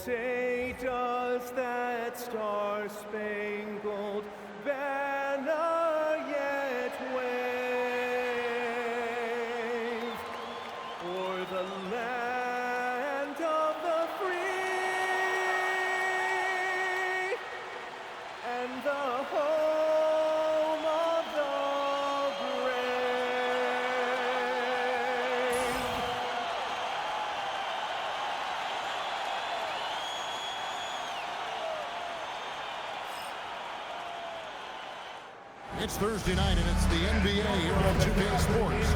say does that star-spangled banner yet wave o'er the land of the free and the home of the It's Thursday night, and it's the NBA here on 2K Sports.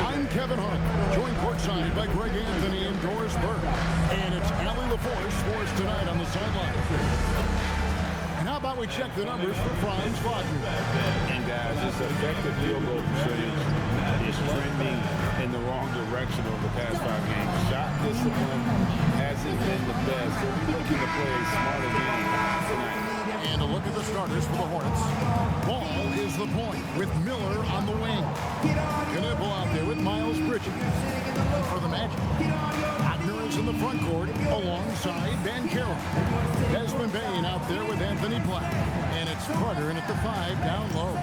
I'm Kevin Hunt, joined courtside by Greg Anthony and Doris Burke. And it's Allie LaForce for us tonight on the sideline. And how about we check the numbers for Franz Wagner? And guys, his effective field goal percentage is trending in the wrong direction over the past 5 games. Shot discipline hasn't been the best. So we're looking to play a smarter game tonight. And a look at the starters for the Hornets. Ball is the point with Miller on the wing. Knipple out there with Miles Bridges. For the Magic, Wagner is in the front court alongside Banchero. Desmond Bane out there with Anthony Black. And it's Carter in at the 5 down low.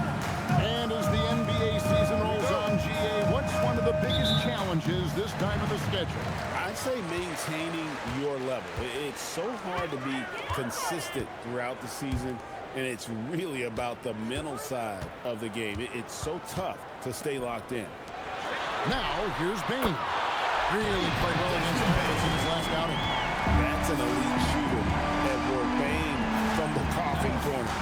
And as the NBA season rolls on, GA, what's one of the biggest challenges this time of the schedule? I'd say maintaining your level. It's so hard to be consistent throughout the season, and it's really about the mental side of the game. It's so tough to stay locked in. Now, here's Bane. Really played well against the Hornets in his last outing. That's an elite shooter, Edward Bane from the coffin corner.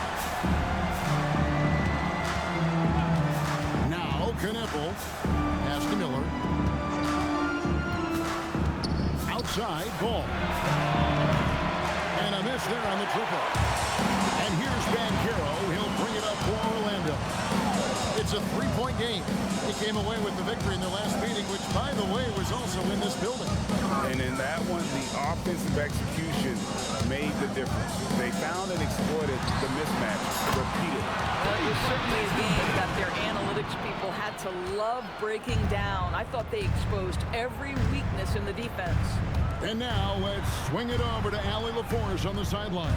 Now, Knipple. Pass to Miller. Outside, Ball. And a miss there on the triple. And here's Banchero. He'll bring it up for Orlando. It's a 3-point game. They came away with the victory in their last meeting, which, by the way, was also in this building. And in that one, the offensive execution made the difference. They found and exploited the mismatch repeatedly. Well, it was certainly a game that their analytics people had to love breaking down. I thought they exposed every weakness in the defense. And now let's swing it over to Allie LaForce on the sideline.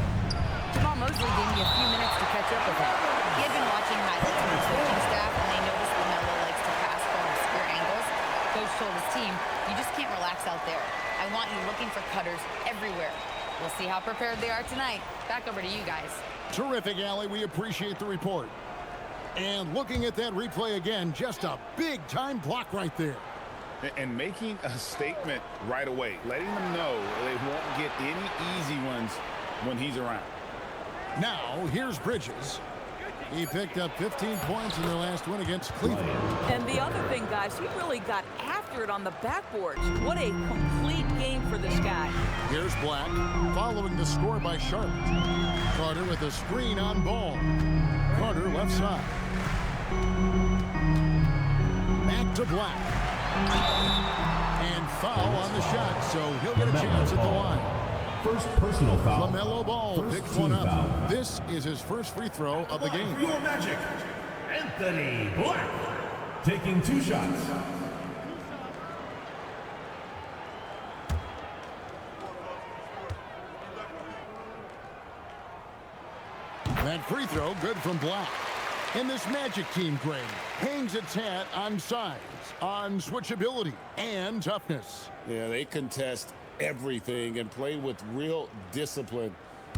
Jamal Mosley gave me a few minutes to catch up with him. He had been watching highlights from his coaching staff, and they noticed LaMelo likes to pass from obscure angles. Coach told his team, you just can't relax out there. I want you looking for cutters everywhere. We'll see how prepared they are tonight. Back over to you guys. Terrific, Allie. We appreciate the report. And looking at that replay again, just a big-time block right there. And making a statement right away, letting them know they won't get any easy ones when he's around. Now, here's Bridges. He picked up 15 points in their last win against Cleveland. And the other thing, guys, he really got after it on the backboards. What a complete game for this guy. Here's Black, following the score by Charlotte. Carter with a screen on Ball. Carter left side. Back to Black. And foul on the shot, so he'll get a chance at the line. First personal foul. LaMelo Ball picks one up. Foul. This is his first free throw of the game. For your Magic, Anthony Black, taking 2 shots. That free throw good from Black. And this Magic team, Greg, hangs its hat on size, on switchability, and toughness. Yeah, they contest everything and play with real discipline.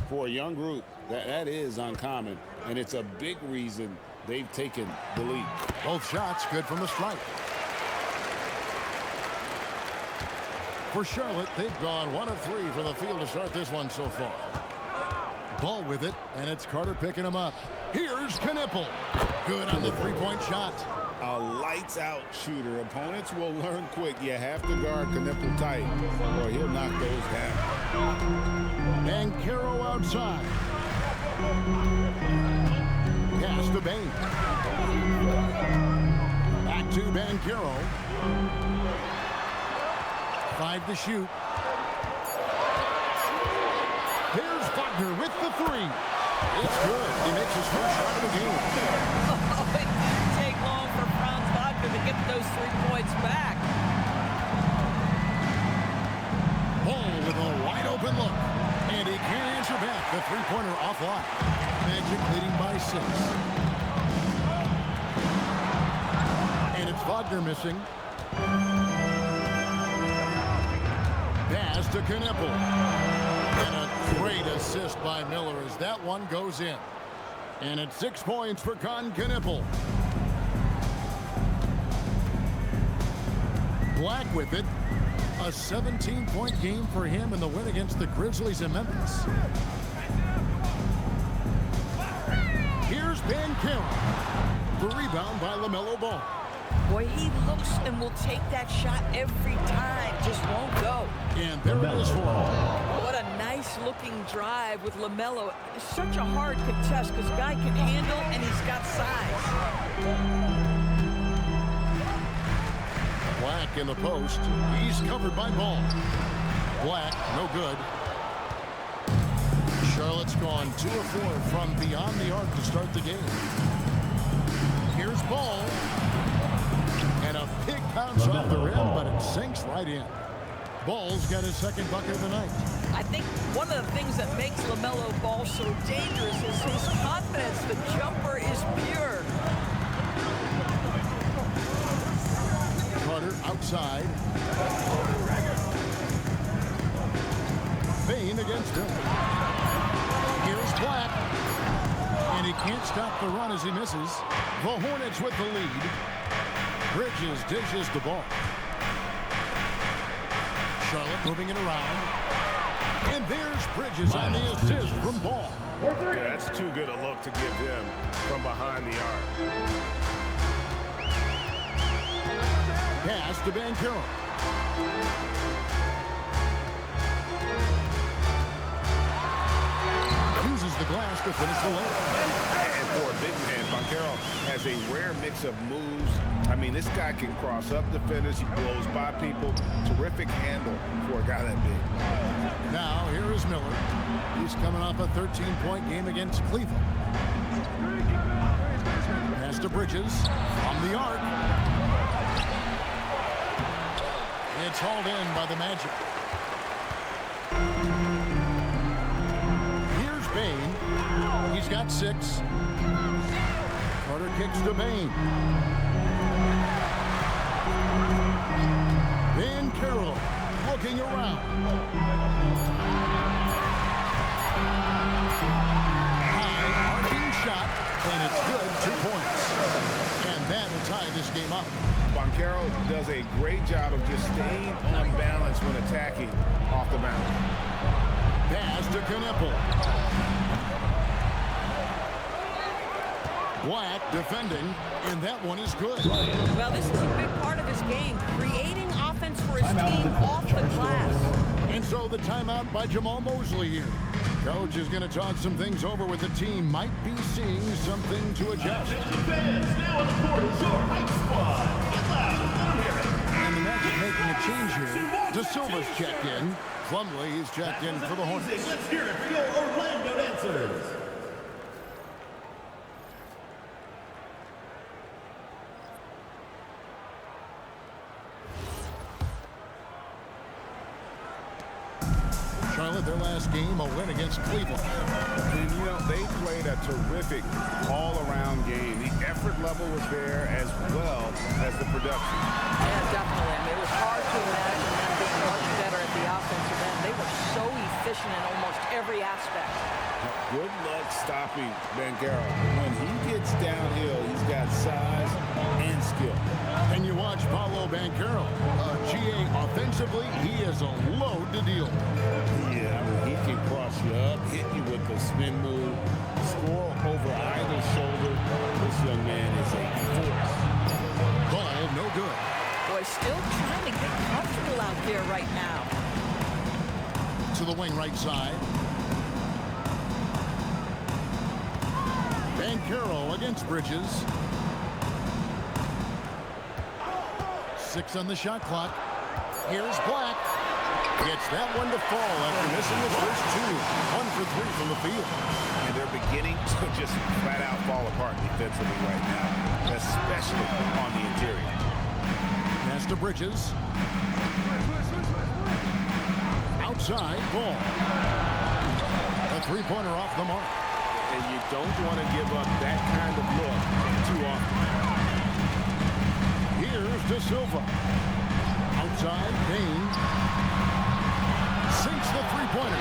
For a young group, that is uncommon, and it's a big reason they've taken the lead. Both shots good from the stripe. For Charlotte, they've gone 1 of 3 from the field to start this one so far. Ball with it, and it's Carter picking him up. Here's Knipple. Good on the 3-point shot. A lights-out shooter. Opponents will learn quick. You have to guard Knipple tight, or he'll knock those down. Banchero outside. Pass to Bane. Back to Banchero. 5 to shoot. There's Wagner with the 3. It's good. He makes his first shot of the game. Oh, it didn't take long for Franz Wagner to get those 3 points back. Ball with a wide open look. back. The three-pointer offline. Magic leading by 6. And it's Wagner missing. Pass to Knippel. And a great assist by Miller as that one goes in. And it's 6 points for Knippel. Black with it. A 17-point game for him in the win against the Grizzlies in Memphis. Here's Banchero. The rebound by LaMelo Ball. Boy, he looks and will take that shot every time. Just won't go. And there it is for him. What a nice-looking drive with LaMelo. It's such a hard contest because guy can handle and he's got size. Black in the post. He's covered by Ball. Black, no good. Charlotte's gone 2 of 4 from beyond the arc to start the game. Here's Ball. And a big bounce off the rim, but it sinks right in. Ball's got his second bucket of the night. I think one of the things that makes LaMelo Ball so dangerous is his confidence. The jumper is pure. Carter outside. Bain against him. Here's Black. And he can't stop the run as he misses. The Hornets with the lead. Bridges dishes the ball. Charlotte moving it around. And there's Bridges on the assist from Ball. Yeah, that's too good a look to give him from behind the arc. Pass to Banchero. Uses the glass to finish the layup. And for a big man, Banchero has a rare mix of moves. I mean, this guy can cross up defenders. He blows by people. Terrific handle for a guy that big. Now, here is Miller. He's coming off a 13-point game against Cleveland. Pass to Bridges from the arc. It's hauled in by the Magic. Here's Bain. He's got 6. Carter kicks to Bain. Banchero looking around. High arcing shot, and it's good. 2 points. And that will tie this game up. Banchero does a great job of just staying on balance when attacking off the bounce. Pass to Knippel. Black defending, and that one is good. Well, this is a big part of his game, creating offense for his team off the glass. And so the timeout by Jamal Mosley here. Coach is going to talk some things over with the team. Might be seeing something to adjust. Now on the court is your hype squad. Get loud and hear it. And the Magic making a change here. De Silva's checked in. Plumlee is checked in for the Hornets. Let's hear it for your Orlando dancers. Charlotte, their last game, a win against Cleveland. And, you know, they played a terrific all-around game. The effort level was there as well as the production. Yeah, definitely. I mean, it was hard to imagine them being much better at the offensive end. They were so efficient in almost every aspect. Good luck stopping Banchero. When he gets downhill, he's got size and skill. And you watch Paolo Banchero. GA offensively, he is a load to deal with. Yeah, I mean, he can cross you up, hit you with the spin move, score over either shoulder. This young man is a force. Ball, no good. Boy, still trying to get comfortable out there right now. To the wing right side. Banchero against Bridges. 6 on the shot clock. Here's Black. Gets that one to fall after missing the first 2. 1 for 3 from the field. And they're beginning to just flat out fall apart defensively right now, especially on the interior. Pass to Bridges. Outside, Ball. A three-pointer off the mark. And you don't want to give up that kind of look too often. Here's De Silva. Outside, Payne. Sinks the three-pointer.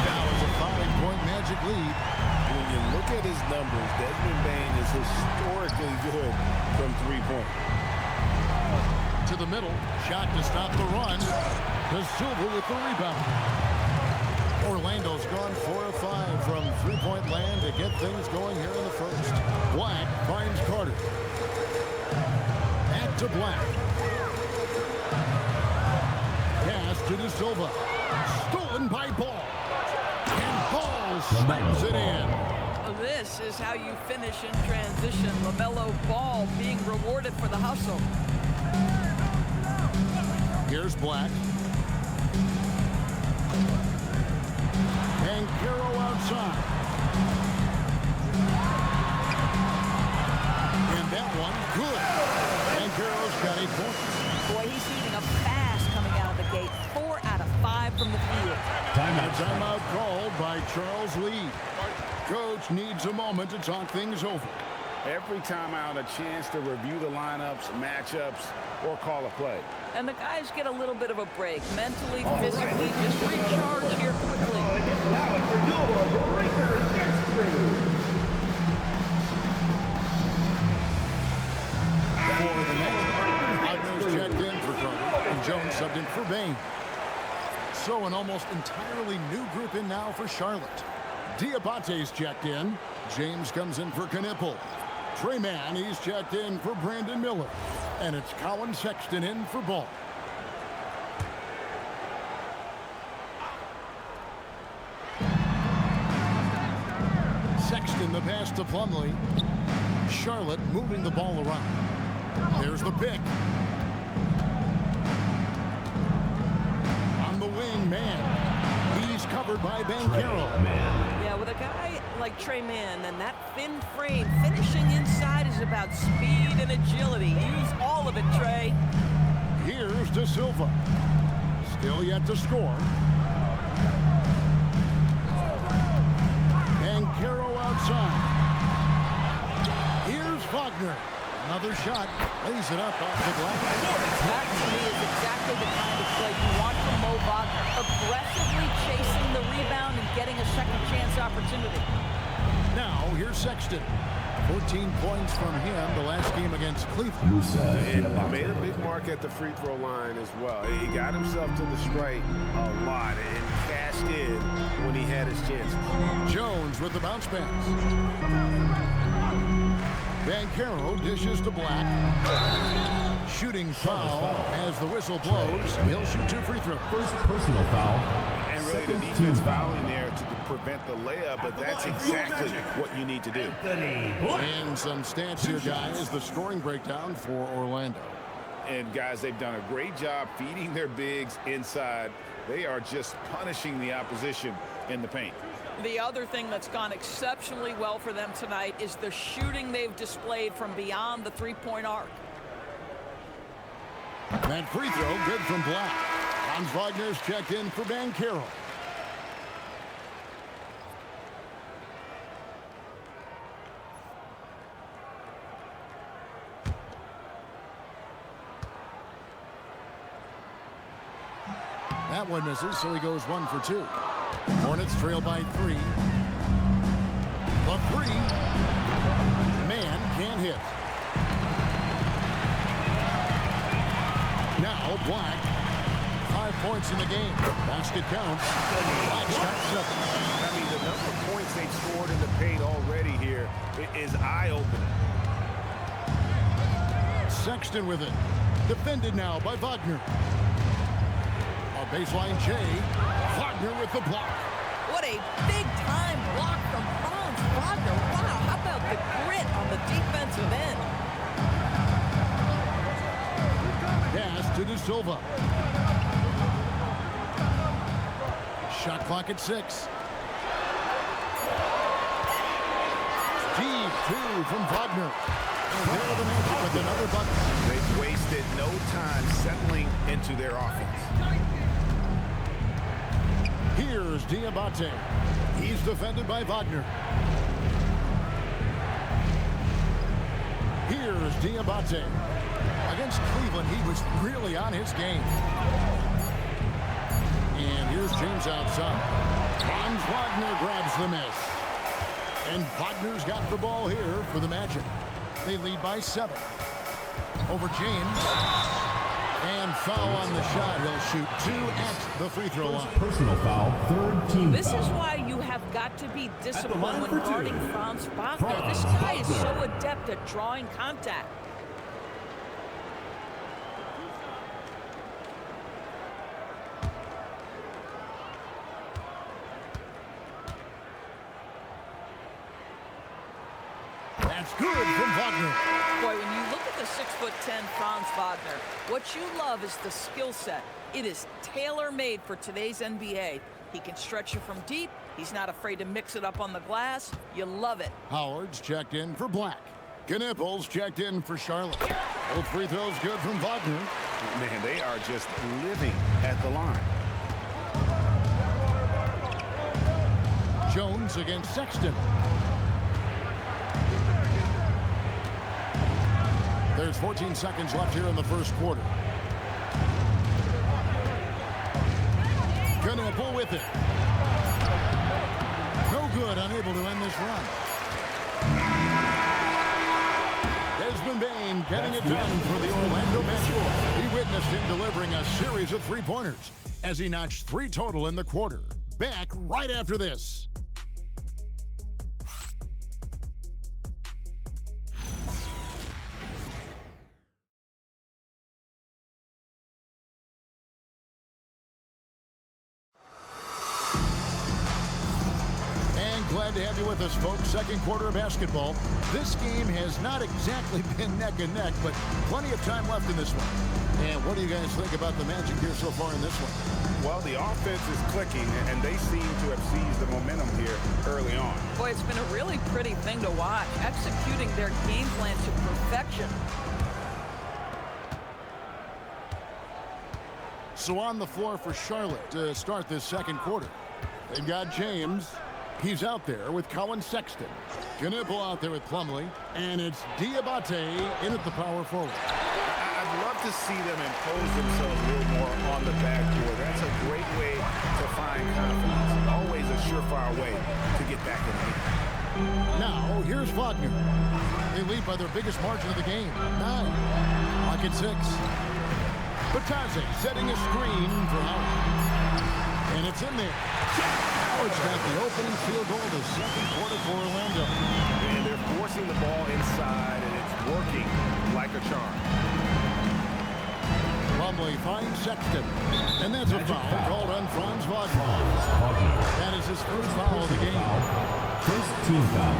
Now it's a 5-point Magic lead. When you look at his numbers, Desmond Bane is historically good from three-point. To the middle. Shot to stop the run. De Silva with the rebound. Orlando's gone 4 of 5 from three-point land to get things going here in the first. Black finds Carter. Back to Black. Pass to De Silva. Stolen by Ball. And Ball snaps it in. This is how you finish in transition. LaMelo Ball being rewarded for the hustle. Here's Black. And Caro outside. And that one, good. And Caro's got 8 points. Boy, he's heaving up fast coming out of the gate. 4 out of 5 from the field. A timeout called by Charles Lee. Coach needs a moment to talk things over. Every time out, a chance to review the lineups, matchups, or call a play. And the guys get a little bit of a break. Mentally, physically, just recharge here quickly. For the next, Wagner's checked in for Carter, and Jones subbed in for Bane. So an almost entirely new group in now for Charlotte. Diabate's checked in. James comes in for Knipple. Trey Mann, he's checked in for Brandon Miller. And it's Colin Sexton in for Ball. Sexton the pass to Plumlee. Charlotte moving the ball around. There's the pick. On the wing, Mann. He's covered by Banchero. Yeah, with a guy like Trey Mann and that thin frame, finishing inside is about speed and agility. Use all of it, Trey. Here's De Silva. Still yet to score. Banchero outside. Here's Wagner. Another shot. Lays it up off the glass. That, to me, is exactly the kind of play you want from Mo Wagner. Aggressively chasing the rebound and getting a second chance opportunity. Now, here's Sexton. 14 points from him the last game against Cleveland. And made a big mark at the free throw line as well. He got himself to the strike a lot and cashed in when he had his chance. Jones with the bounce pass. Banchero dishes to Black. Shooting foul as the whistle blows. He'll shoot 2 free throws. First personal foul. And really the defense fouling there to prevent the layup, but that's exactly what you need to do. And some stats here, guys. The scoring breakdown for Orlando. And guys, they've done a great job feeding their bigs inside. They are just punishing the opposition in the paint. The other thing that's gone exceptionally well for them tonight is the shooting they've displayed from beyond the three-point arc. That free throw good from Black. Hans Wagner's checked in for Banchero. That one misses, so he goes 1 for 2. Hornets trail by 3. The 3. Man can't hit. Now Black. 5 points in the game. Basket counts. Black's got 7. I mean, the number of points they've scored in the paint already here is eye-opening. Sexton with it. Defended now by Wagner. A baseline Jay. Wagner with the block. What a big-time block from Franz Wagner. Wow, how about the grit on the defensive end? Pass to De Silva. Shot clock at 6. Deep 2 from Wagner. And there the Magic with another bucket. They've wasted no time settling into their offense. Here's Diabate. He's defended by Wagner. Here's Diabate. Against Cleveland, he was really on his game. And here's James outside. Franz Wagner grabs the miss. And Wagner's got the ball here for the Magic. They lead by 7. Over James. And foul on the shot. He'll shoot 2 at the free throw line. Personal foul, third team This foul. is why you have got to be disciplined line when for two. guarding Franz Wagner. This guy is so adept at drawing contact. That's good from Wagner. Boy, when you look at the 6'10" Franz Wagner, what you love is the skill set. It is tailor-made for today's NBA. He can stretch you from deep. He's not afraid to mix it up on the glass. You love it. Howard's checked in for Black. Knipples checked in for Charlotte. Both free throws good from Wagner. Man, they are just living at the line. Jones against Sexton. There's 14 seconds left here in the first quarter. Knipple with it. No good, unable to end this run. Desmond Bain getting it done for the Orlando Magic. He witnessed him delivering a series of three-pointers as he notched 3 total in the quarter. Back right after this. Glad to have you with us, folks. Second quarter of basketball. This game has not exactly been neck and neck, but plenty of time left in this one. And what do you guys think about the Magic here so far in this one? Well, the offense is clicking, and they seem to have seized the momentum here early on. Boy, it's been a really pretty thing to watch, executing their game plan to perfection. So on the floor for Charlotte to start this second quarter. They've got James. He's out there with Colin Sexton. Knipple out there with Plumlee. And it's Diabate in at the power forward. I'd love to see them impose themselves a little more on the backboard. That's a great way to find confidence. Always a surefire way to get back in the game. Now, here's Wagner. They lead by their biggest margin of the game, 9. Lock at 6. Bataze setting a screen for Howard. And it's in there. Howard's got the opening field goal of the second quarter for Orlando. And they're forcing the ball inside, and it's working like a charm. Plumlee finds Sexton. And that's a foul called on Franz Wagner. That is his first foul of the game. First team foul.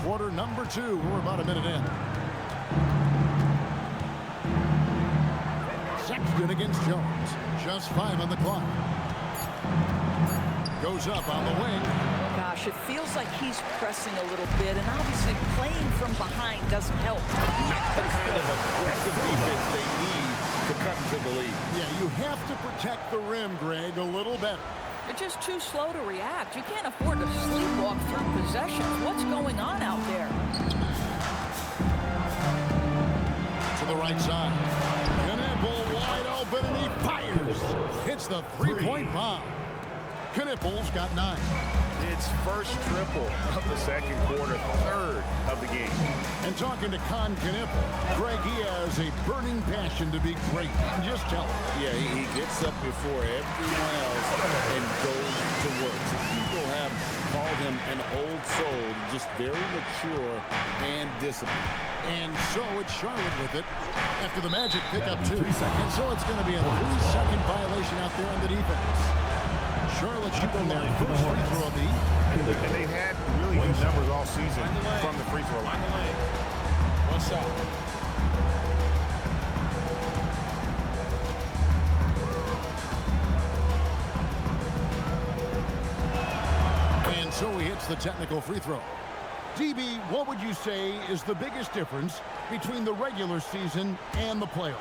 Quarter number 2. We're about a minute in. Sexton against Jones. Just 5 on the clock. Goes up on the wing. Gosh, it feels like he's pressing a little bit, and obviously playing from behind doesn't help. Not the kind of aggressive defense they need to cut into the lead. Yeah, you have to protect the rim, Greg, a little better. They're just too slow to react. You can't afford to sleepwalk through possessions. What's going on out there? To the right side. Knipple wide open, and he fires. Hits the three-point bomb. Knipple's got 9. It's first triple of the second quarter, third of the game. And talking to Con Knipple, Greg, he has a burning passion to be great. Just tell him. Yeah, he gets up before everyone else and goes to work. So people have called him an old soul, just very mature and disciplined. And so it's Charlotte with it after the Magic pick up 2. And so it's going to be a 3-second violation out there on the defense. Charlotte shooting their first free throw of the evening. And they've had really good numbers all season from the free throw line. What's up? And so he hits the technical free throw. DB, what would you say is the biggest difference between the regular season and the playoffs?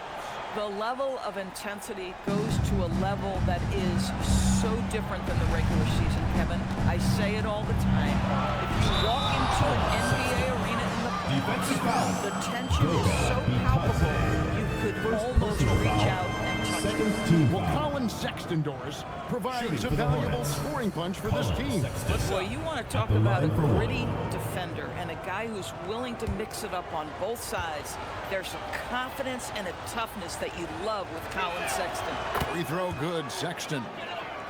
The level of intensity goes to a level that is so different than the regular season, Kevin. I say it all the time. If you walk into an NBA arena in the playoffs, the tension is so palpable, you could almost reach out and touch it. Well, Colin Sexton, Doris, provides a valuable scoring punch for this team. Boy, you want to talk about a gritty defender and a guy who's willing to mix it up on both sides. There's a confidence and a toughness that you love with Colin Sexton. Free throw good, Sexton.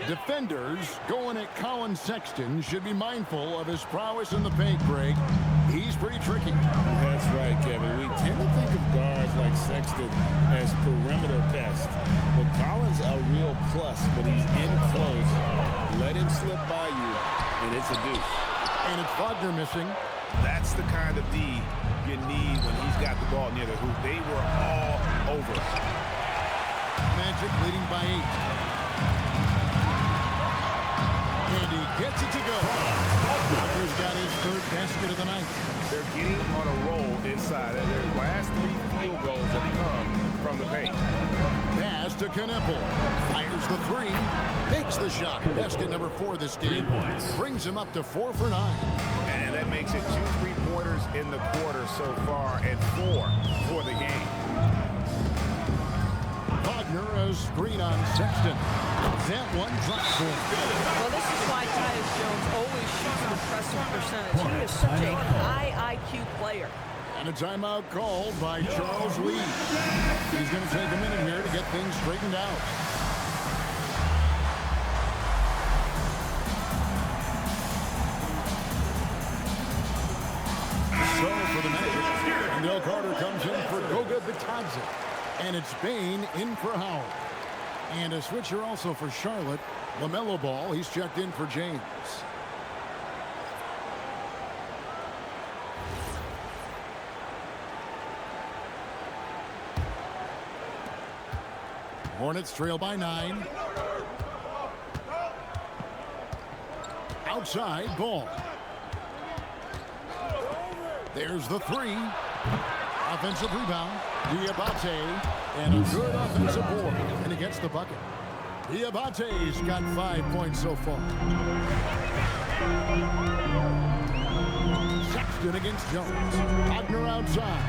Defenders going at Colin Sexton should be mindful of his prowess in the paint, Greg. He's pretty tricky. That's right, Kevin. We tend to think of guards like Sexton as perimeter best. But Colin's a real plus when he's in close. Let him slip by you, and it's a deuce. And it's Wagner missing. That's the kind of D you need when he's got the ball near the hoop. They were all over. Magic leading by 8. And he gets it to go. Wagner's got his third basket of the night. They're getting on a roll inside. And their last 3 field goals have come from the paint. Pass to Kneppel. Fires the 3. Makes the shot. Basket number 4 this game. Brings him up to 4 for 9. And that makes it 2 3-pointers in the quarter so far and 4 for the game. Wagner, a screen on Sexton. That one drops for him. Well, this is why Tyus Jones always shoots an impressive percentage. He is such a high IQ player. And a timeout called by Charles Lee. He's going to take a minute here to get things straightened out. So for the Magic, Wendell Carter comes in for Goga Bitadze. And it's Bain in for Howard. And a switcher also for Charlotte. LaMelo Ball, he's checked in for James. Hornets trail by 9. Outside, Ball. There's the 3. Offensive rebound. Diabate. And a good offensive board. And he gets the bucket. Diabate's got 5 points so far. Sexton against Jones. Wagner outside.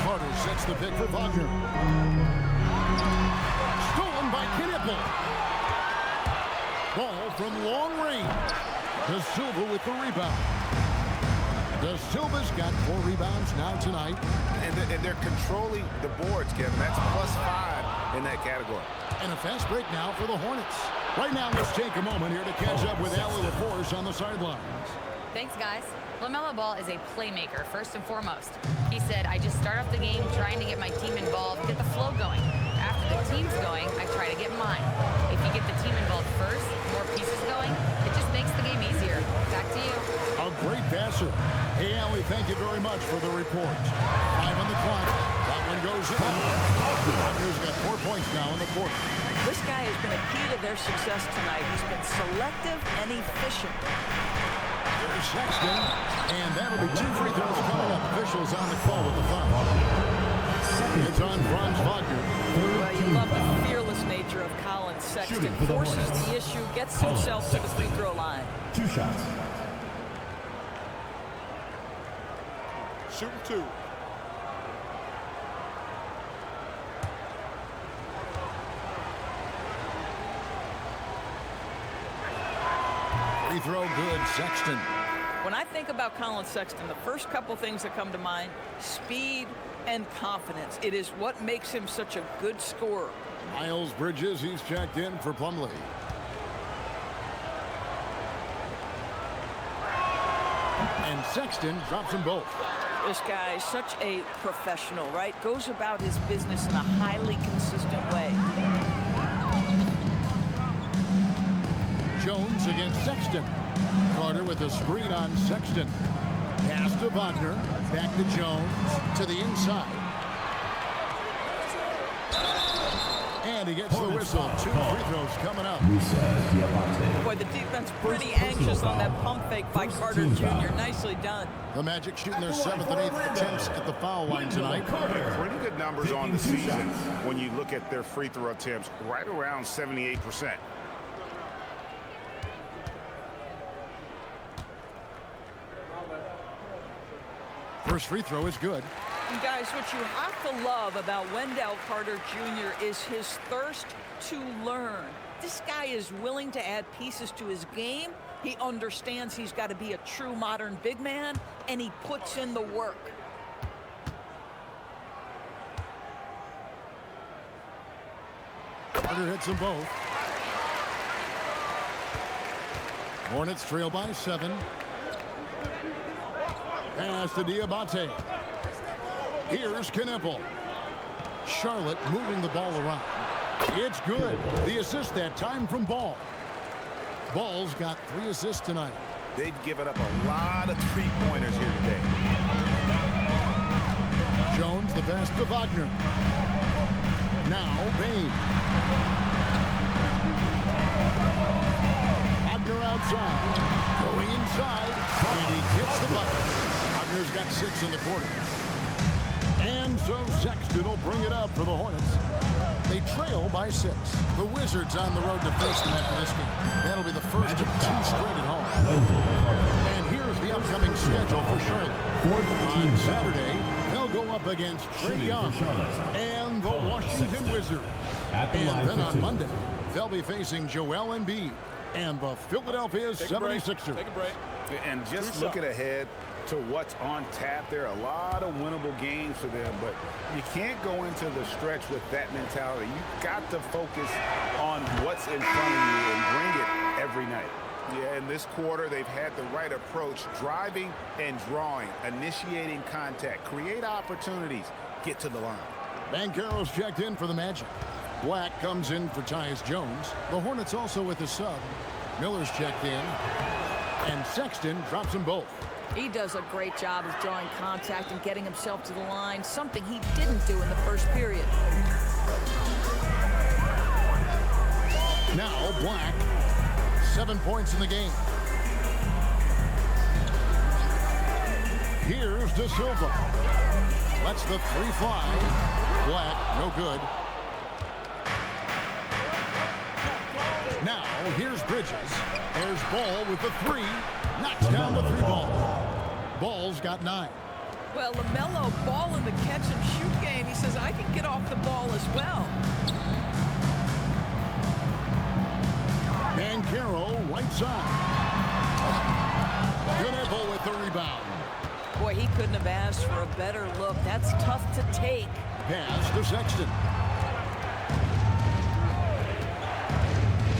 Carter sets the pick for Wagner. Stolen by Kneppel. Ball from long range. De Silva with the rebound. De Silva's got 4 rebounds now tonight. And they're controlling the boards, Kevin. That's +5 in that category. And a fast break now for the Hornets. Right now, let's take a moment here to catch up with Allie LaForce on the sidelines. Thanks, guys. LaMelo Ball is a playmaker, first and foremost. He said, I just start off the game trying to get my team involved, get the flow going. After the team's going, I try to get mine. If you get the team involved first, more pieces going, it just makes the game easier. Back to you. A great passer. Hey, Allie, thank you very much for the report. 5 on the clock. That one goes in. Wagner's got 4 points now in the quarter. This guy has been a key to their success tonight. He's been selective and efficient. Here's Sexton, and that'll be 2 free throws coming up. Officials on the call with the foul. It's on Franz Wagner. Well, you love the fearless nature of Colin Sexton. Forces the issue, gets himself to the free throw line. 2 shots. Shooting 2. Free throw good, Sexton. When I think about Colin Sexton, the first couple things that come to mind, speed and confidence. It is what makes him such a good scorer. Miles Bridges, he's checked in for Plumlee. And Sexton drops them both. This guy is such a professional, right? Goes about his business in a highly consistent way. Jones against Sexton. Carter with a screen on Sexton. Pass to Wagner. Back to Jones. To the inside. And And he gets the whistle. 2 free throws coming up. Boy, the defense pretty anxious on that pump fake by Carter Jr. Nicely done. The Magic shooting their 7th and 8th attempts at the foul line tonight. Pretty good numbers on the season when you look at their free throw attempts, right around 78%. First free throw is good. And guys, what you have to love about Wendell Carter Jr. is his thirst to learn. This guy is willing to add pieces to his game. He understands he's got to be a true modern big man, and he puts in the work. Carter hits them both. Hornets trail by 7. Pass to Diabate. Here's Knippel. Charlotte moving the ball around. It's good. The assist that time from Ball. Ball's got 3 assists tonight. They've given up a lot of three-pointers here today. Jones the pass to Wagner. Now Bain. Wagner outside. Going inside. And he hits the bucket. Wagner's got 6 in the quarter. And so Sexton will bring it up for the Hornets. They trail by 6. The Wizards on the road to face them after this game. That'll be the first of 2 straight at home. And here's the upcoming schedule for Charlotte. On Saturday, they'll go up against Trae Young and the Washington Wizards. And then on Monday, they'll be facing Joel Embiid and the Philadelphia 76ers. Take a break. And just looking ahead to what's on tap, there are a lot of winnable games for them, but you can't go into the stretch with that mentality. You've got to focus on what's in front of you and bring it every night. Yeah, in this quarter, they've had the right approach, driving and drawing, initiating contact, create opportunities, get to the line. Banchero's checked in for the Magic. Black comes in for Tyus Jones. The Hornets also with a sub. Miller's checked in. And Sexton drops them both. He does a great job of drawing contact and getting himself to the line, something he didn't do in the first period. Now Black, 7 points in the game. Here's De Silva. Lets the 3 fly. Black, no good. Now here's Bridges. There's Ball with the 3. Knocks down the 3 ball. Ball's got 9. Well, LaMelo Ball in the catch and shoot game. He says, I can get off the ball as well. Banchero, right side. Knippel with the rebound. Boy, he couldn't have asked for a better look. That's tough to take. Pass to Sexton.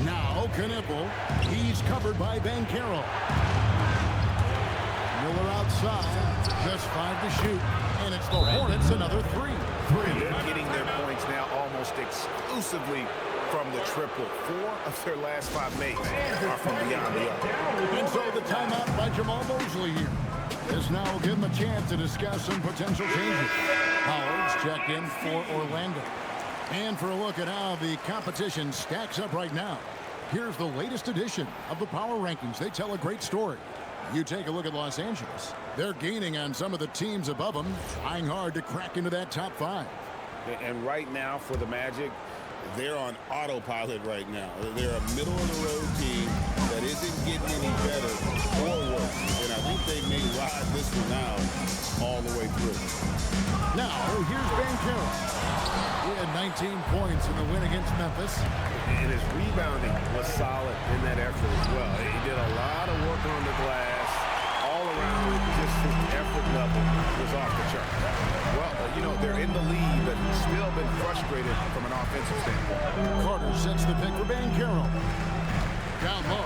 Now Knippel. He's covered by Banchero. Miller outside. Just 5 to shoot. And it's the Hornets another 3. They're getting their points now almost exclusively from the triple. 4 of their last 5 makes are from beyond the arc. And so the timeout by Jamal Mosley here. This now will give him a chance to discuss some potential changes. Howard's checked in for Orlando. And for a look at how the competition stacks up right now, here's the latest edition of the Power Rankings. They tell a great story. You take a look at Los Angeles. They're gaining on some of the teams above them, trying hard to crack into that top 5. And right now for the Magic, they're on autopilot right now. They're a middle-of-the-road team that isn't getting any better or worse. And I think they may ride this one out all the way through. Now, here's Banchero. He had 19 points in the win against Memphis. And his rebounding was solid in that effort as well. He did a lot of work on the glass. All around, just his effort level was off the chart. Well, they're in the lead, but he's still been frustrated from an offensive standpoint. Carter sets the pick for Banchero. Down low.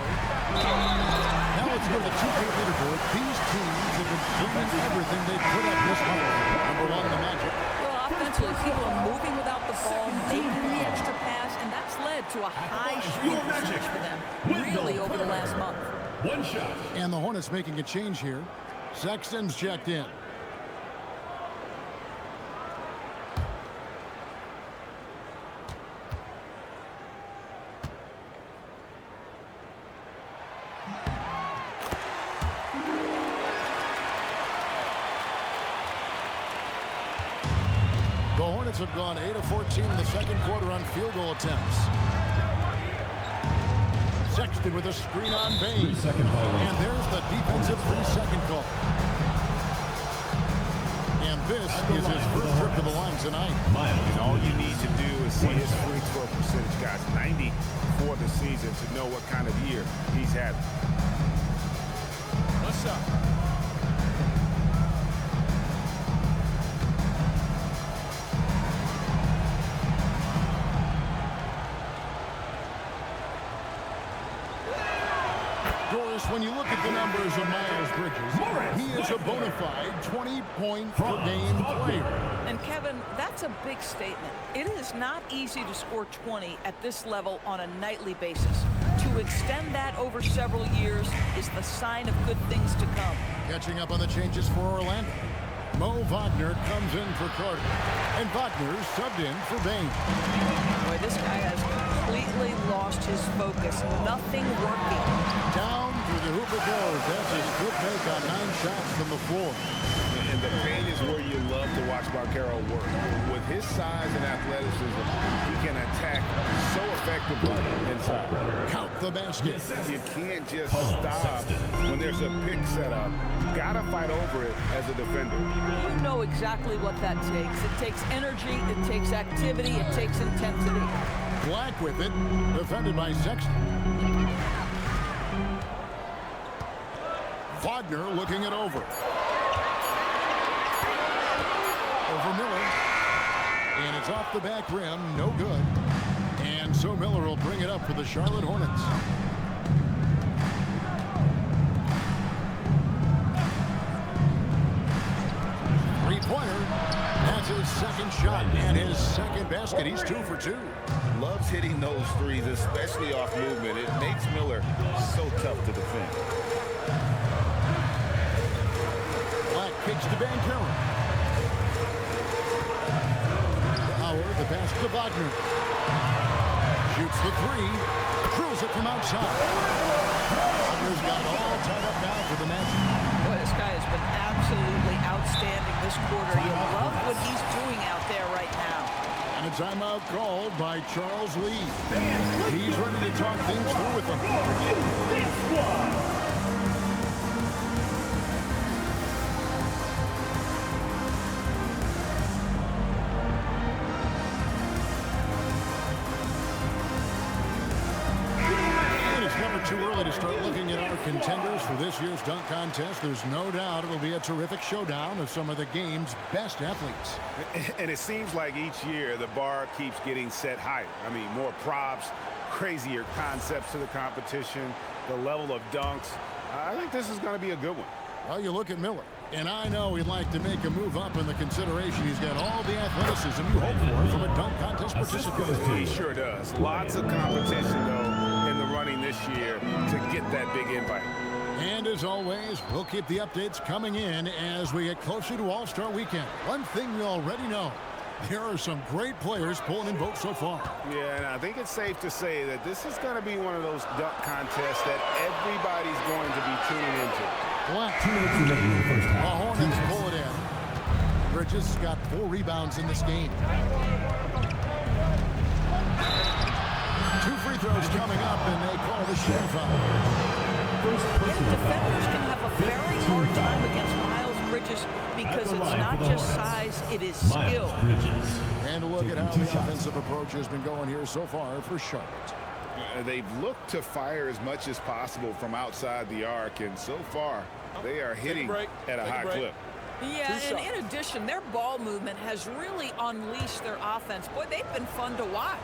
Now let's go to the 2K leaderboard. These teams have been doing everything they put up this month. Number 1, the Magic. Well, offensively, people are moving without the ball, making the extra pass, and that's led to a high shooting percentage for them, really over the last month. 1 shot. And the Hornets making a change here. Sexton's checked in. Hornets have gone 8 of 14 in the second quarter on field goal attempts. Sexton with a screen on Bain. And there's the defensive 3-second call. And this is his first trip to the line tonight. And all you need to do is see his free throw percentage, guys. 90 for the season to know what kind of year he's having. What's up? When you look at the numbers of Miles Bridges, he is a bona fide 20-point-per-game player. And Kevin, that's a big statement. It is not easy to score 20 at this level on a nightly basis. To extend that over several years is the sign of good things to come. Catching up on the changes for Orlando. Mo Wagner comes in for Carter. And Wagner subbed in for Bain. Boy, this guy has completely lost his focus. Nothing working. Down through the hoop it goes. That's his good make on 9 shots from the floor. And the paint is where you love to watch Markero work. With his size and athleticism, he can attack so effectively inside. Count the basket. You can't just stop when there's a pick set up. You gotta fight over it as a defender. You know exactly what that takes. It takes energy, it takes activity, it takes intensity. Black with it, defended by Sexton. Wagner looking it over. Over Miller. And it's off the back rim, no good. And so Miller will bring it up for the Charlotte Hornets. Three-pointer. That's his second shot and his second basket. He's 2 for 2. Loves hitting those threes, especially off movement. It makes Miller so tough to defend. Black kicks to Banchero. Howard, the pass to Wagner. Shoots the 3. Drills it from outside. Wagner's got it all tied up now for the Magic. Boy, this guy has been absolutely outstanding this quarter. You love what he's doing out there right now. And a timeout called by Charles Lee. He's ready to talk things through with them. Too early to start looking at our contenders for this year's dunk contest. There's no doubt it'll be a terrific showdown of some of the game's best athletes. And it seems like each year the bar keeps getting set higher. I mean, more props, crazier concepts to the competition, the level of dunks. I think this is going to be a good one. Well, you look at Miller, and I know he'd like to make a move up in the consideration. He's got all the athleticism you hope for from a dunk contest participant. He sure does. Lots of competition, though, in the running this year to get that big invite. And as always, we'll keep the updates coming in as we get closer to All-Star Weekend. One thing we already know, there are some great players pulling in votes so far. Yeah, and I think it's safe to say that this is going to be one of those dunk contests that everybody's going to be tuning into. Black. 2 minutes remaining in the first half. The Hornets pull it in. Bridges got 4 rebounds in this game. 2 free throws coming up, and they call the shooting foul. Defenders can have a very hard time against Miles Bridges because it's not just size, it is skill. And a look at how the offensive approach has been going here so far for Charlotte. They've looked to fire as much as possible from outside the arc, and so far they are hitting at a high clip. Yeah, and in addition, their ball movement has really unleashed their offense. Boy, they've been fun to watch.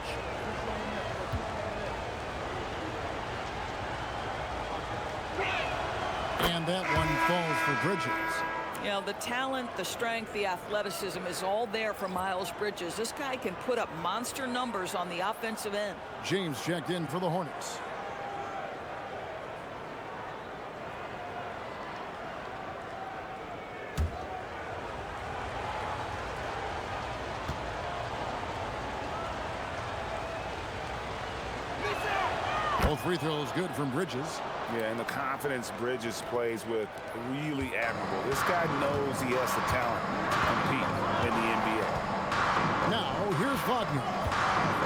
And that one falls for Bridges. You know, the talent, the strength, the athleticism is all there for Miles Bridges. This guy can put up monster numbers on the offensive end. James checked in for the Hornets. Both free throws good from Bridges. Yeah, and the confidence Bridges plays with, really admirable. This guy knows he has the talent to compete in the NBA. Now Wagner.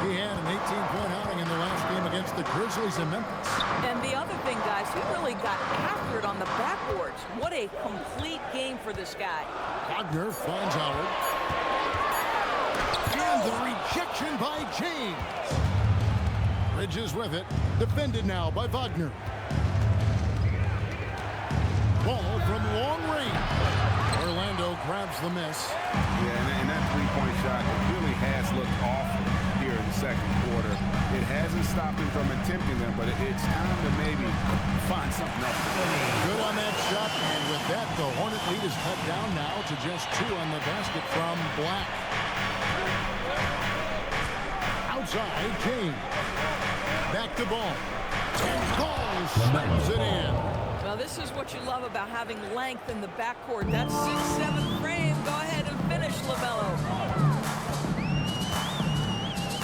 He had an 18-point outing in the last game against the Grizzlies in Memphis. And the other thing, guys, he really got after it on the backboards. What a complete game for this guy. Wagner finds Howard. And the rejection by James. Bridges with it. Defended now by Wagner. Ball from long range. Orlando grabs the miss. Yeah, and that three-point shot really has looked awful here in the second quarter. It hasn't stopped him from attempting them, but it's time to maybe find something else. Good on that shot, and with that, the Hornet lead is cut down now to just 2 on the basket from Black. Outside, James. Back to ball. And Ball slams it in. Well, this is what you love about having length in the backcourt. That 6'7" frame. Go ahead and finish, LaMelo.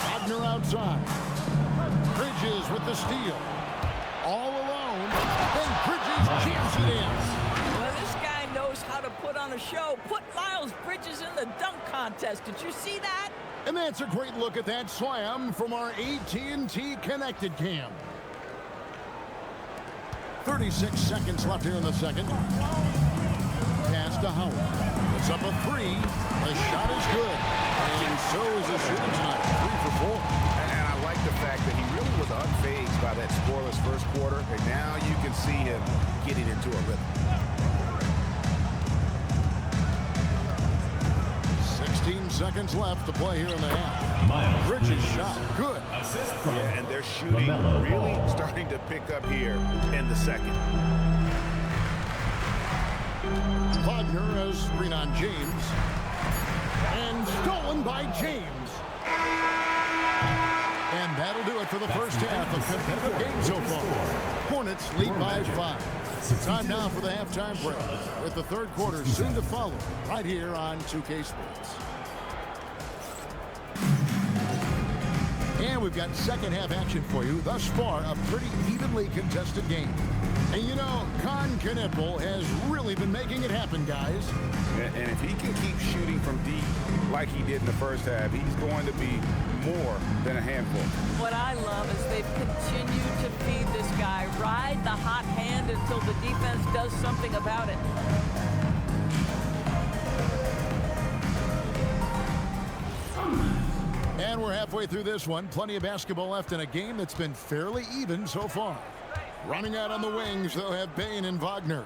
Wagner outside. Bridges with the steal. All alone. Then Bridges jams it in. Well, this guy knows how to put on a show. Put Miles Bridges in the dunk contest. Did you see that? And that's a great look at that slam from our AT&T Connected Cam. 36 seconds left here in the second. Pass to Howard. It's up a 3. The shot is good. And so is the shooting tonight. 3 for 4. And I like the fact that he really was unfazed by that scoreless first quarter. And now you can see him getting into a rhythm. 16 seconds left to play here in the half. Bridges shot. Good. Yeah, and their shooting really starting to pick up here in the second. Wagner has screen on James. And stolen by James. And that'll do it for the first half of competitive game so far. Hornets lead by 5. Time now for the halftime break, with the third quarter soon to follow, right here on 2K Sports. And we've got second half action for you. Thus far, a pretty evenly contested game. And you know, Knipple has really been making it happen, guys. And if he can keep shooting from deep like he did in the first half, he's going to be more than a handful. What I love is they've continued to feed this guy. Ride the hot hand until the defense does something about it. And we're halfway through this one. Plenty of basketball left in a game that's been fairly even so far. Running out on the wings, they'll have Bain and Wagner.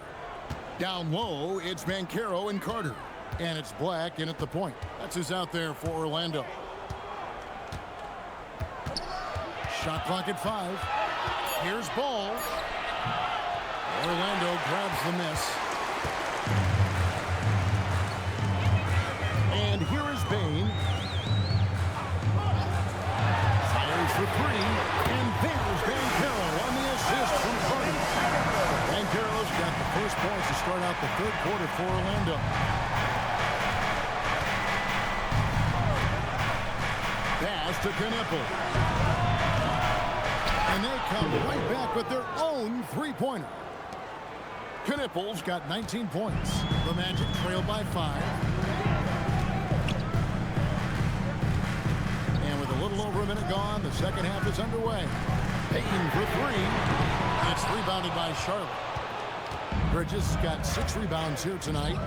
Down low, it's Banchero and Carter. And it's Black in at the point. That's who's out there for Orlando. Shot clock at 5. Here's Ball. Orlando grabs the miss. And here is Bain. Fires for 3. And there's Banchero on the assist from Carter. Banchero's got the first points to start out the third quarter for Orlando. Pass to Knipple. And they come right back with their own three-pointer. Knipple's got 19 points. The Magic trail by 5. And with a little over a minute gone, the second half is underway. Payton for 3. It's rebounded by Charlotte. Bridges got 6 rebounds here tonight.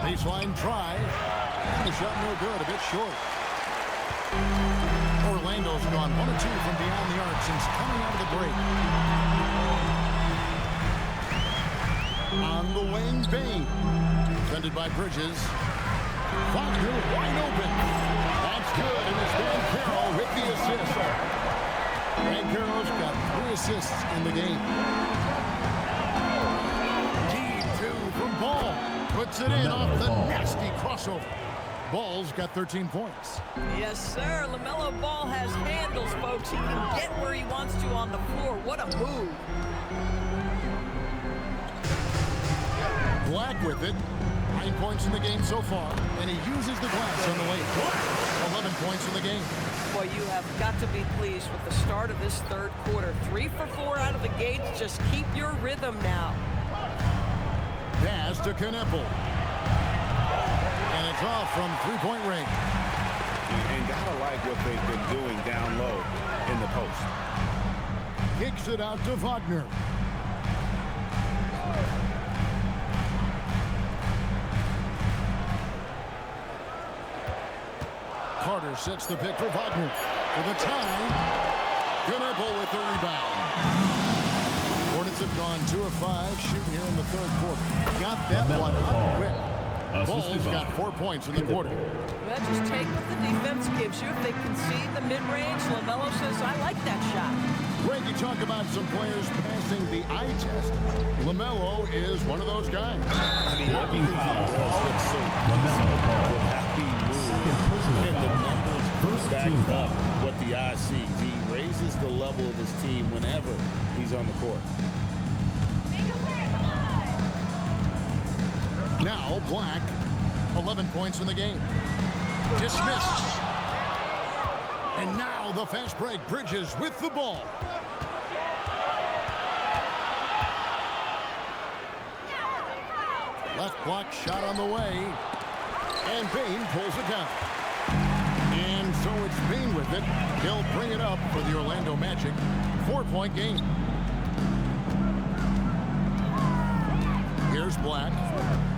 Baseline try. And the shot no good, a bit short. Orlando's gone 1 of 2 from beyond the arc since coming out of the break. On the wing, Bain. Defended by Bridges. Wagner wide open. That's good, and it's Banchero with the assist. Banchero's got 3 assists in the game. D2 from Ball. Puts it in off the nasty crossover. Ball's got 13 points. Yes, sir. LaMelo Ball has handles, folks. He can get where he wants to on the floor. What a move. Black with it. 9 points in the game so far. And he uses the glass on the way. 11 points in the game. Boy, you have got to be pleased with the start of this third quarter. 3 for 4 out of the gates. Just keep your rhythm now. Pass to Knipple. And it's off from three-point range. what they've been doing down low in the post. Kicks it out to Wagner. Carter sets the pick for Wagner. For the tie, Knueppel with the rebound. Hornets have gone 2 of 5 shooting here in the third quarter. Got that one up quick. Ball's got 4 points in the quarter. Well, just take what the defense gives you. If they concede the mid-range, LaMelo says, I like that shot. Greg, you talk about some players passing the eye test. LaMelo is one of those guys. I mean, everything he does looks so with happy moves, and the numbers back up what the eye sees. He raises the level of his team whenever he's on the court. Now Black, 11 points in the game. Dismissed. And now the fast break. Bridges with the ball. Left block shot on the way. And Bain pulls it down. And so it's Bain with it. He'll bring it up for the Orlando Magic. 4-point game. Here's Black.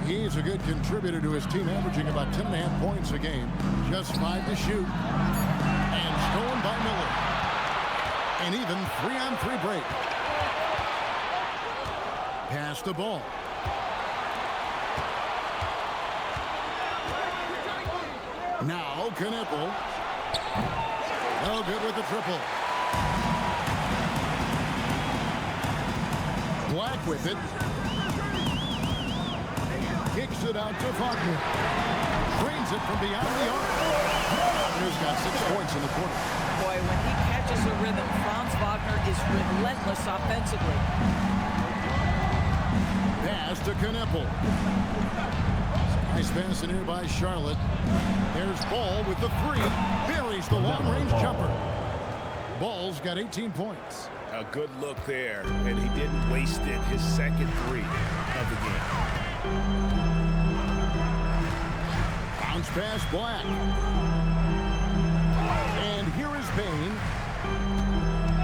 He's a good contributor to his team, averaging about 10.5 points a game. Just 5 to shoot. And stolen by Miller. An even 3-on-3 break. Pass the ball. Now Knueppel. No good with the triple. Black with it. Kicks it out to Wagner. Drains it from beyond the arc. Wagner's got 6 points in the quarter. Boy, when he catches a rhythm, Franz Wagner is relentless offensively. Pass to Knueppel. Nice pass in here by Charlotte. There's Ball with the 3. Buries the long-range jumper. Ball's got 18 points. A good look there, and he didn't waste it. His second 3 of the game. Bounce pass Black. And here is Bain.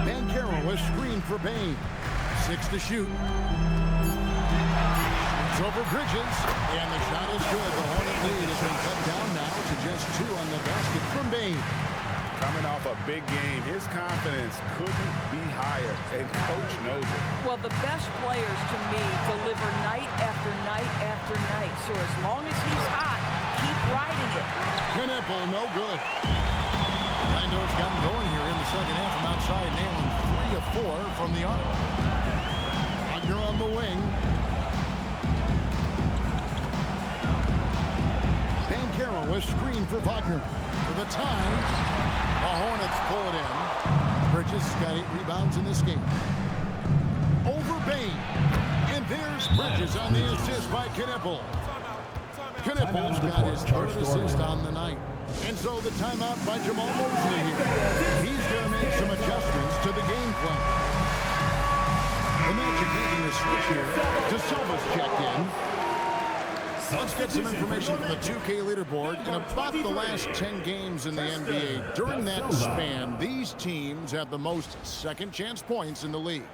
Banchero a screen for Bain. 6 to shoot. It's over Bridges. And the shot is good. The Hornet lead has been cut down now to just 2 on the basket from Bain. Coming off a big game, his confidence couldn't be higher, and Coach knows it. Well, the best players, to me, deliver night after night after night. So as long as he's hot, keep riding it. Knueppel, no good. Orlando's gotten going here in the second half from outside, nailing 3 of 4 from the arc. Wagner on the wing. Banchero a screen for Wagner. For the tie. The Hornets pull it in. Bridges got 8 rebounds in this game. Over Bain. And there's Bridges on the assist by Knueppel. Knueppel's got his 3rd assist on the night. And so the timeout by Jamal Mosley here. He's going to make some adjustments to the game plan. The Magic making a switch here. De Silva's checked in. Let's get some information from the 2K leaderboard. In about the last 10 games in the NBA, during that span, these teams have the most second-chance points in the league.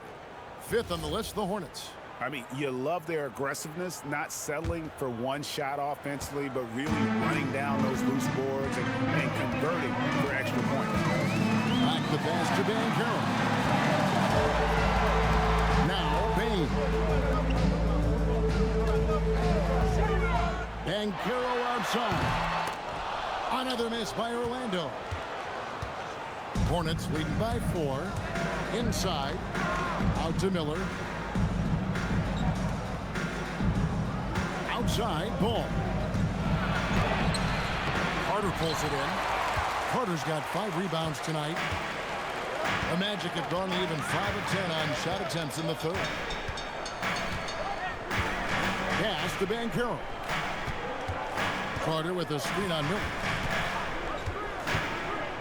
5th on the list, the Hornets. I mean, you love their aggressiveness, not settling for one shot offensively, but really running down those loose boards and converting for extra points. Back the pass to Banchero. Now Bain. Banchero outside. Another miss by Orlando. Hornets leading by 4. Inside. Out to Miller. Outside. Ball. Carter pulls it in. Carter's got 5 rebounds tonight. The Magic have gone even 5 of 10 on shot attempts in the 3rd. Pass to Banchero. Carter with a screen on Miller.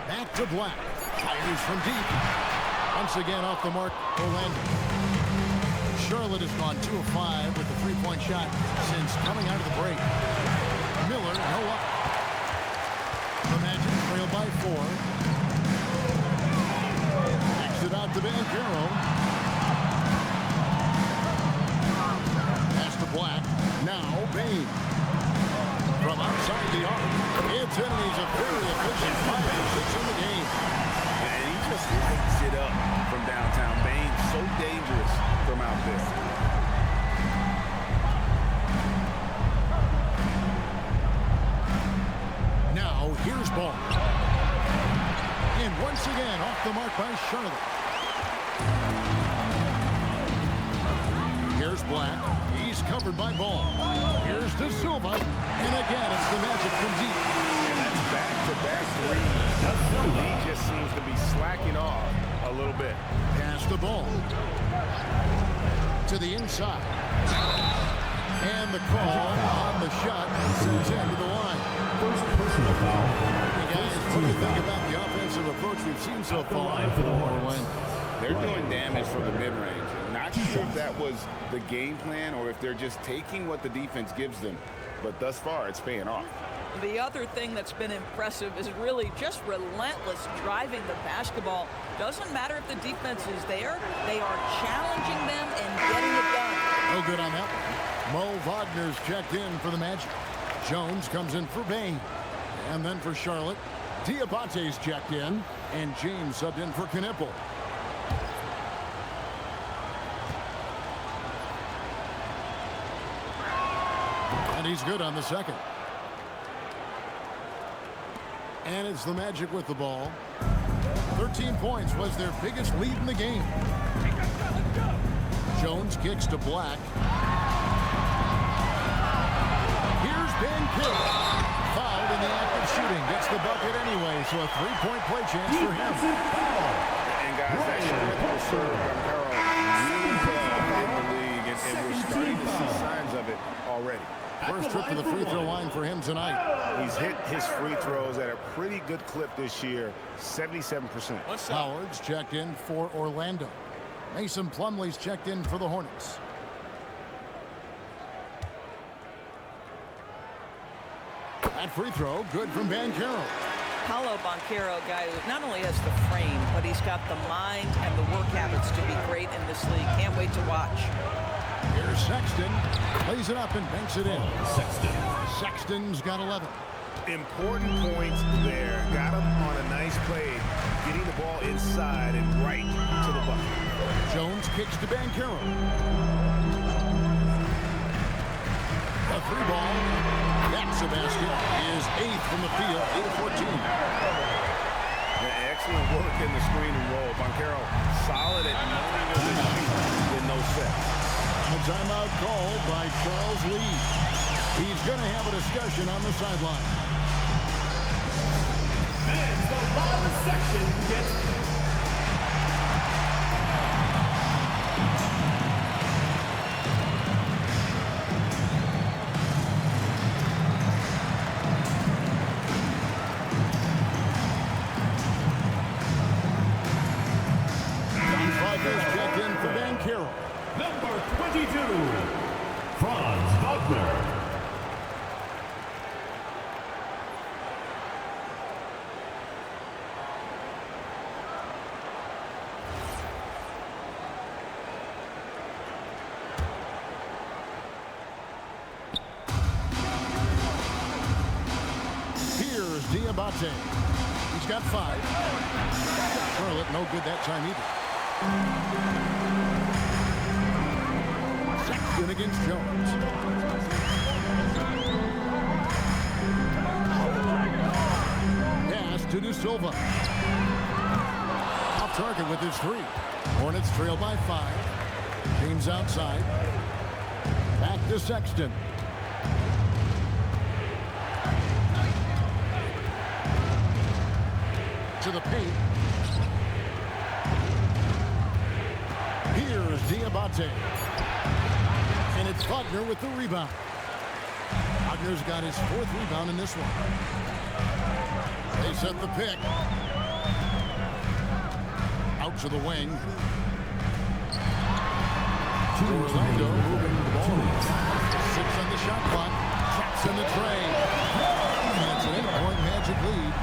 Back to Black. Fires from deep. Once again off the mark, Orlando. Charlotte has gone 2 of 5 with a 3-point shot since coming out of the break. Miller, no up. The Magic trail by 4. once again off the mark by Charlotte. Here's Black. He's covered by Ball. Here's De Silva. And again, it's the Magic from deep. And that's back-to-back threes. He just seems to be slacking off a little bit. Pass the ball to the inside. And the call on the shot sends him to the line. First personal foul. Hey guys, what do you think about the offensive approach we've seen so far? For the Hornets. They're doing damage from the mid-range. Not sure if that was the game plan or if they're just taking what the defense gives them. But thus far, it's paying off. The other thing that's been impressive is really just relentless driving the basketball. Doesn't matter if the defense is there. They are challenging them and getting it done. No good on that one. Mo Wagner's checked in for the Magic. Jones comes in for Bain. And then for Charlotte, Diabate's checked in. And James subbed in for Knipple. And he's good on the second. And it's the Magic with the ball. 13 points was their biggest lead in the game. Jones kicks to Black. Here's Ben Kidd. Fouled in the act of shooting. Gets the bucket anyway, so a three-point play chance for him. And guys, that shot will serve Bancaro really well in the league, and we're starting to see signs of it already. First trip to the free throw line for him tonight. He's hit his free throws at a pretty good clip this year, 77%. Howard's checked in for Orlando. Mason Plumlee's checked in for the Hornets. That free throw, good from Bancaro. Paolo Banchero, guy who not only has the frame, but he's got the mind and the work habits to be great in this league. Can't wait to watch. Here's Sexton. Lays it up and banks it in. Sexton's got 11. Important points there. Got him on a nice play, getting the ball inside and right to the bucket. Jones kicks to Bancaro. A three ball. That's a basket. Is 8th from the field, 8-14. Excellent work in the screen and roll. Bancaro solid at knowing where to shoot in those sets. A timeout called by Charles Lee. He's going to have a discussion on the sideline. And the bottom section gets... Checked in for Bancaro. Number 22, Franz Wagner. Here's Diabate. He's got 5. Charlotte no good that time either. Sexton against Jones. Pass to De Silva. Off target with his 3. Hornets trail by 5. James outside. Back to Sexton. To the paint. Here's Diabate. And it's Wagner with the rebound. Wagner's got his 4th rebound in this one. They set the pick. Out to the wing. Orlando moving the ball. 6 on the shot clock. Traps in the tray. And it's an 8-point Magic lead.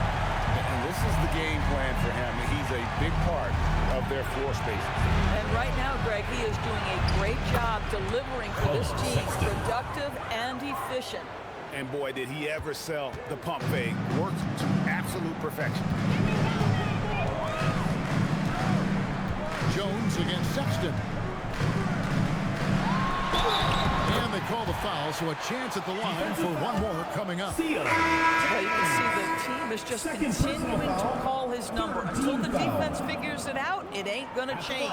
And this is the game plan for him. He's a big part of their floor spaces. And right now, Greg, he is doing a great job delivering for this team. Productive and efficient. And boy, did he ever sell the pump fake. Worked to absolute perfection. Jones against Sexton. And they call call the foul, so a chance at the line for one more coming up. Well, you can see the team is just continuing to call his number. Until the defense figures it out, it ain't going to change.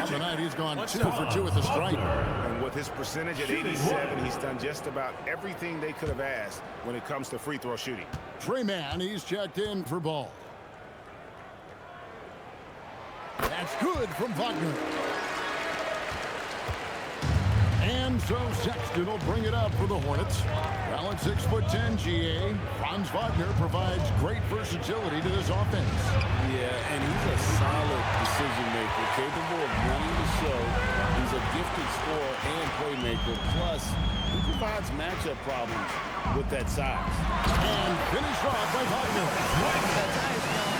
Tonight he's gone 2 for 2 with the strike. And with his percentage at 87, he's done just about everything they could have asked when it comes to free throw shooting. Trey Mann, he's checked in for ball. That's good from Wagner. And so Sexton will bring it up for the Hornets. Well, at 6'10", GA, Franz Wagner provides great versatility to this offense. Yeah, and he's a solid decision maker, capable of running the show. He's a gifted scorer and playmaker. Plus, he provides matchup problems with that size. And finished off by Wagner.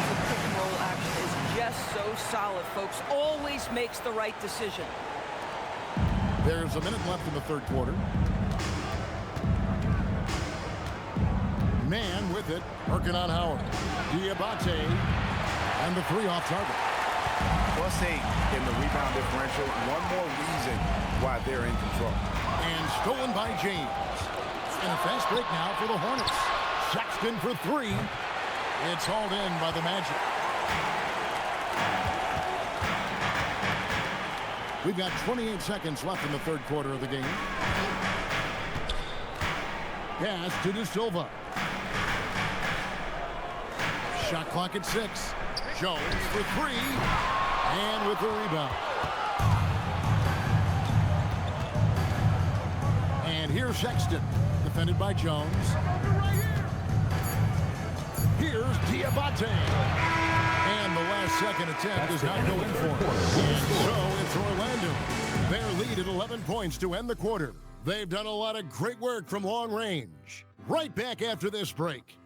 The pick and roll action is just so solid, folks. Always makes the right decision. There's a minute left in the third quarter. Mann with it, working on Howard. Diabate, and the three off target. +8 in the rebound differential. One more reason why they're in control. And stolen by James. And a fast break now for the Hornets. Sexton for three. It's hauled in by the Magic. We've got 28 seconds left in the third quarter of the game. Pass to De Silva. Shot clock at 6. Jones for three. And with the rebound. And here's Sexton. Defended by Jones. Here's Diabate. And the last second attempt is not going for him. And so it's Orlando. Their lead at 11 points to end the quarter. They've done a lot of great work from long range. Right back after this break.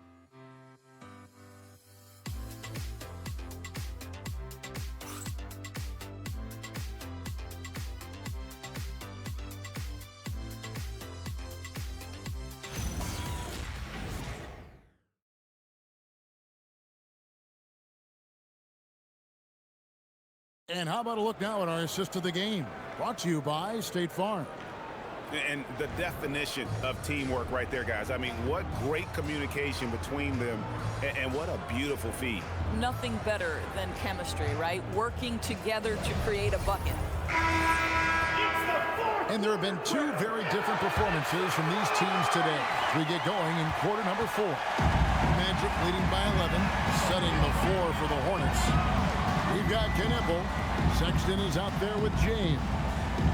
And how about a look now at our assist of the game? Brought to you by State Farm. And the definition of teamwork right there, guys. I mean, what great communication between them, and what a beautiful feed. Nothing better than chemistry, right? Working together to create a bucket. And there have been two very different performances from these teams today. We get going in quarter number 4. Magic leading by 11, setting the floor for the Hornets. We've got Knipple. Sexton is out there with James.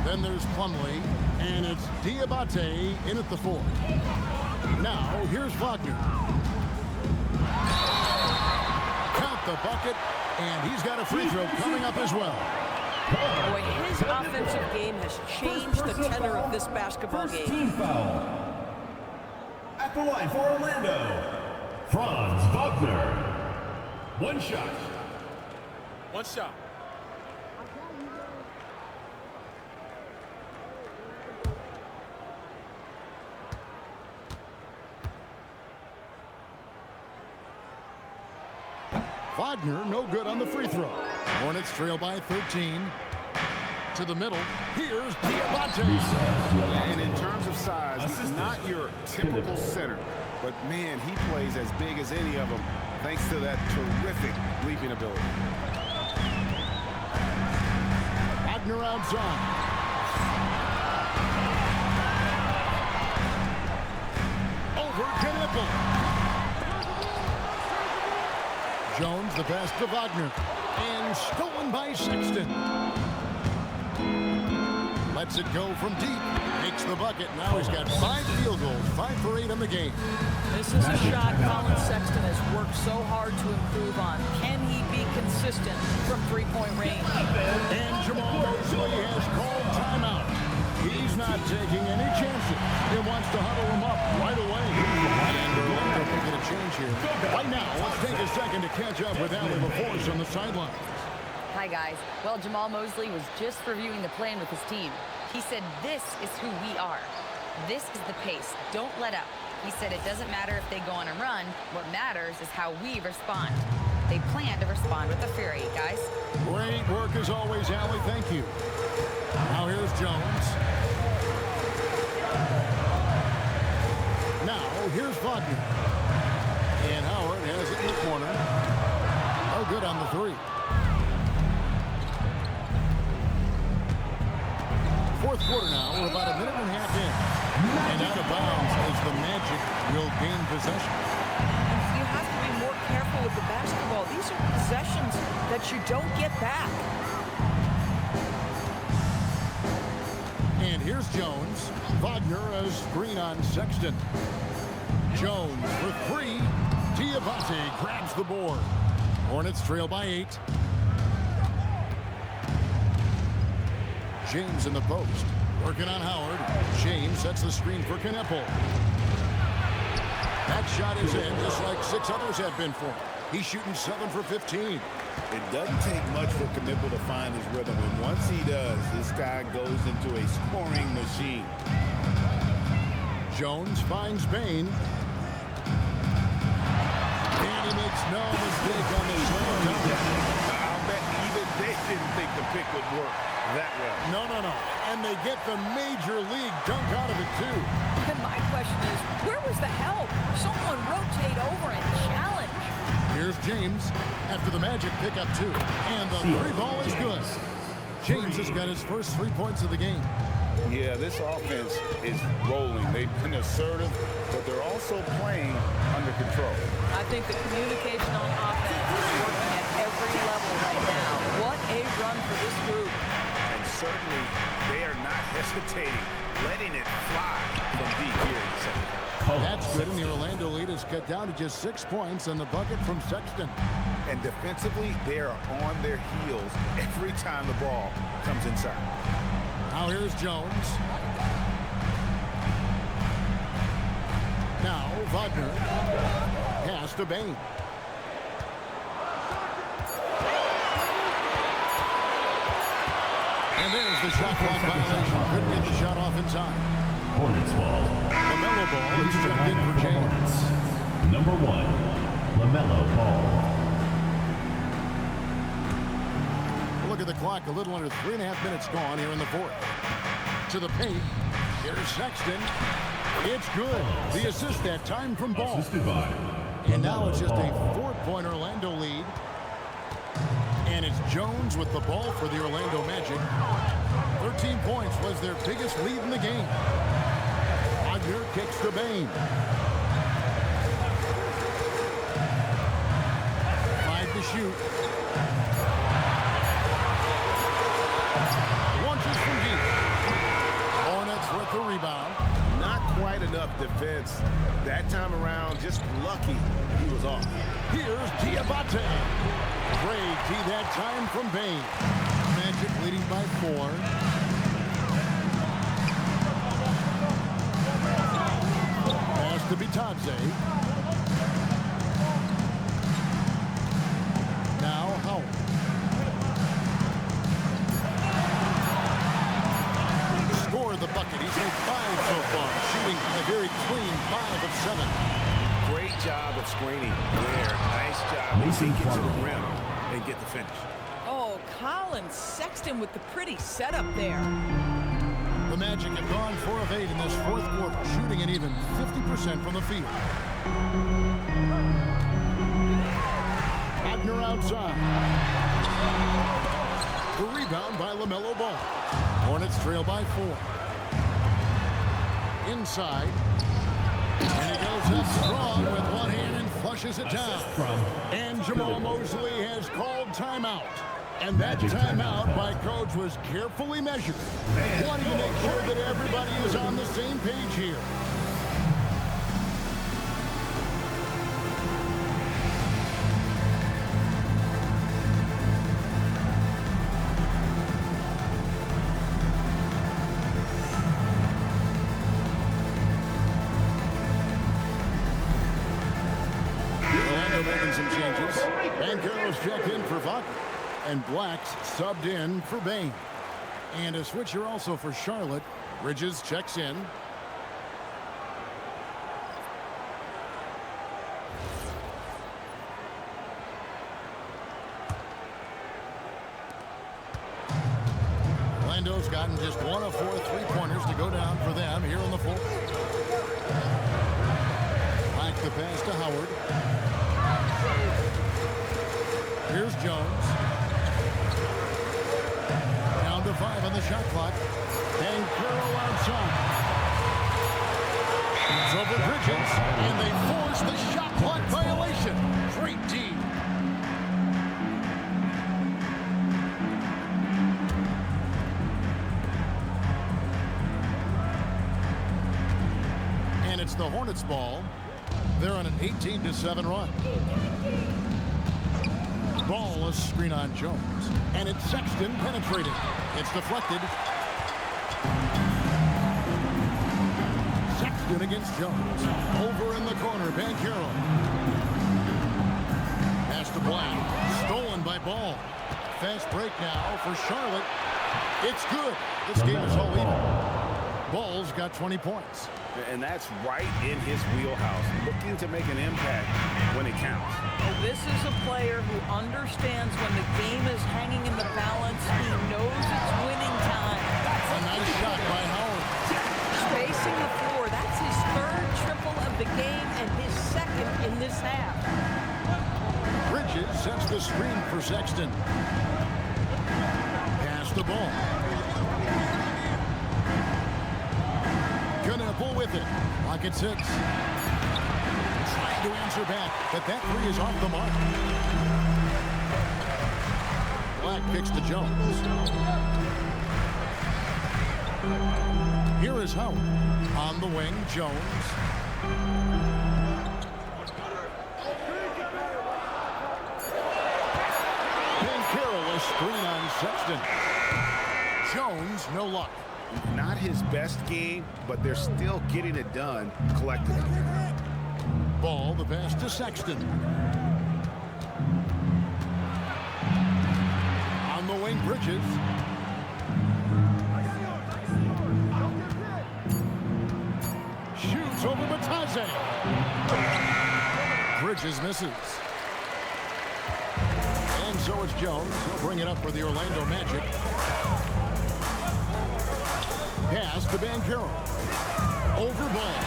Then there's Plumlee, and it's Diabate in at the 4. Now, here's Wagner. Count the bucket, and he's got a free throw coming up as well. Boy, his offensive game has changed the tenor of this basketball game. Team foul. At the line for Orlando, Franz Wagner. One shot. One shot. Wagner, no good on the free throw. Hornets trail by 13. To the middle. Here's Diabate. And in terms of size, he's not your typical center. But, man, he plays as big as any of them thanks to that terrific leaping ability. Wagner outside. Over Knipple. Jones, the pass to Wagner. And stolen by Sexton. Lets it go from deep. Makes the bucket. Now he's got 5 field goals. 5 for 8 on the game. This is a shot Colin Sexton has worked so hard to improve on. Can he be consistent from three-point range? And Jamal Mosley has called timeout. He's not taking any chances. He wants to huddle him up right away. And Orlando making a change here. Right now, let's take a second to catch up with Allie LaForce on the sideline. Hi, guys. Well, Jamal Mosley was just reviewing the plan with his team. He said, this is who we are. This is the pace. Don't let up. He said it doesn't matter if they go on a run. What matters is how we respond. They plan to respond with a fury, guys. Great work as always, Allie. Thank you. Now here's Jones. here's Wagner. And Howard has it in the corner. Oh, good on the three. Fourth quarter now. We're about a minute and a half in. And out of bounds as the Magic will gain possession. You have to be more careful with the basketball. These are possessions that you don't get back. And here's Jones. Wagner a screen on Sexton. Jones for three. Diabate grabs the board. Hornets trail by 8. James in the post. Working on Howard. James sets the screen for Kneppel. That shot is in, just like 6 others have been for him. He's shooting 7 for 15. It doesn't take much for Kneppel to find his rhythm, and once he does, this guy goes into a scoring machine. Jones finds Bain. And he makes no mistake on the slam dunk. I'll bet even they didn't think the pick would work that well. No. And they get the major league dunk out of it, too. And my question is, where was the help? Someone rotate over and challenge. Here's James after the Magic pick up 2. And the 3 ball is good. James has got his first 3 points of the game. Yeah, this offense is rolling. They've been assertive, but they're also playing under control. I think the communication on offense is working at every level right now. What a run for this group. And certainly, they are not hesitating, letting it fly from deep here in the second half. That's good, and the Orlando lead is cut down to just 6 points on the bucket from Sexton. And defensively, they are on their heels every time the ball comes inside. Now here's Jones. Now Wagner. Pass to Bain. And there's the shot clock violation. Couldn't get the shot off in time. Hornets ball. LaMelo Ball is checked in for James. Number 1, LaMelo Ball. Look at the clock. A little under 3.5 minutes gone here in the fourth. To the paint. Here's Sexton. It's good. The assist that time from Ball. Assisted by And now it's just a 4-point Orlando lead. And it's Jones with the ball for the Orlando Magic. 13 points was their biggest lead in the game. Wagner kicks to Bain. 5 to shoot. Launches from deep. Hornets with the rebound. Not quite enough defense that time around. Just lucky he was off. Here's Diabate. Great D that time from Bain. Magic leading by 4. Pass to Bitadze. Now Howard. Scored the bucket. He's made 5 so far, shooting a very clean 5 of 7. Great job of screening there. Nice job to take it to the rim and get the finish. Oh, Colin Sexton with the pretty setup there. The Magic have gone 4 of 8 in this fourth quarter, shooting an even 50% from the field. Wagner outside. The rebound by LaMelo Ball. Hornets trail by 4. Inside. And he goes up strong with one hand and flushes it down. And Jamal Mosley has called timeout. And that timeout by coach was carefully measured, wanting to make sure that everybody is on the same page here. Orlando making some changes. Banchero's checked in for Wagner. And Black's subbed in for Bain. And a switcher also for Charlotte. Bridges checks in. Orlando's gotten just 1 of 4 3-pointers to go down for them here in the fourth. the pass to Howard. Here's Jones. Down to 5 on the shot clock. And Carroll outside. It's over Bridges, and they force the shot clock violation. Great D. And it's the Hornets ball. They're on an 18-7 run. Ball, a screen on Jones. And it's Sexton penetrating. It's deflected. Sexton against Jones. Over in the corner, Banchero. Pass to Black. Stolen by Ball. Fast break now for Charlotte. It's good. This game is all even. Ball's got 20 points. And that's right in his wheelhouse, looking to make an impact when it counts. Well, this is a player who understands when the game is hanging in the balance. He knows it's winning time. A nice shot by Howard. Spacing the floor. That's his third triple of the game and his second in this half. Bridges sets the screen for Sexton. Pass the ball. Knueppel with it. Lock at 6. Trying to answer back, but that three is off the mark. Black kicks to Jones. Here is Howard. On the wing, Jones. Banchero, a screen on Sexton. Jones, no luck. Not his best game, but they're still getting it done collectively. Ball, the pass to Sexton. On the wing, Bridges. Shoots over Bataze. Bridges misses. And so it's Jones. He'll bring it up for the Orlando Magic. Pass to Banchero. Over ball.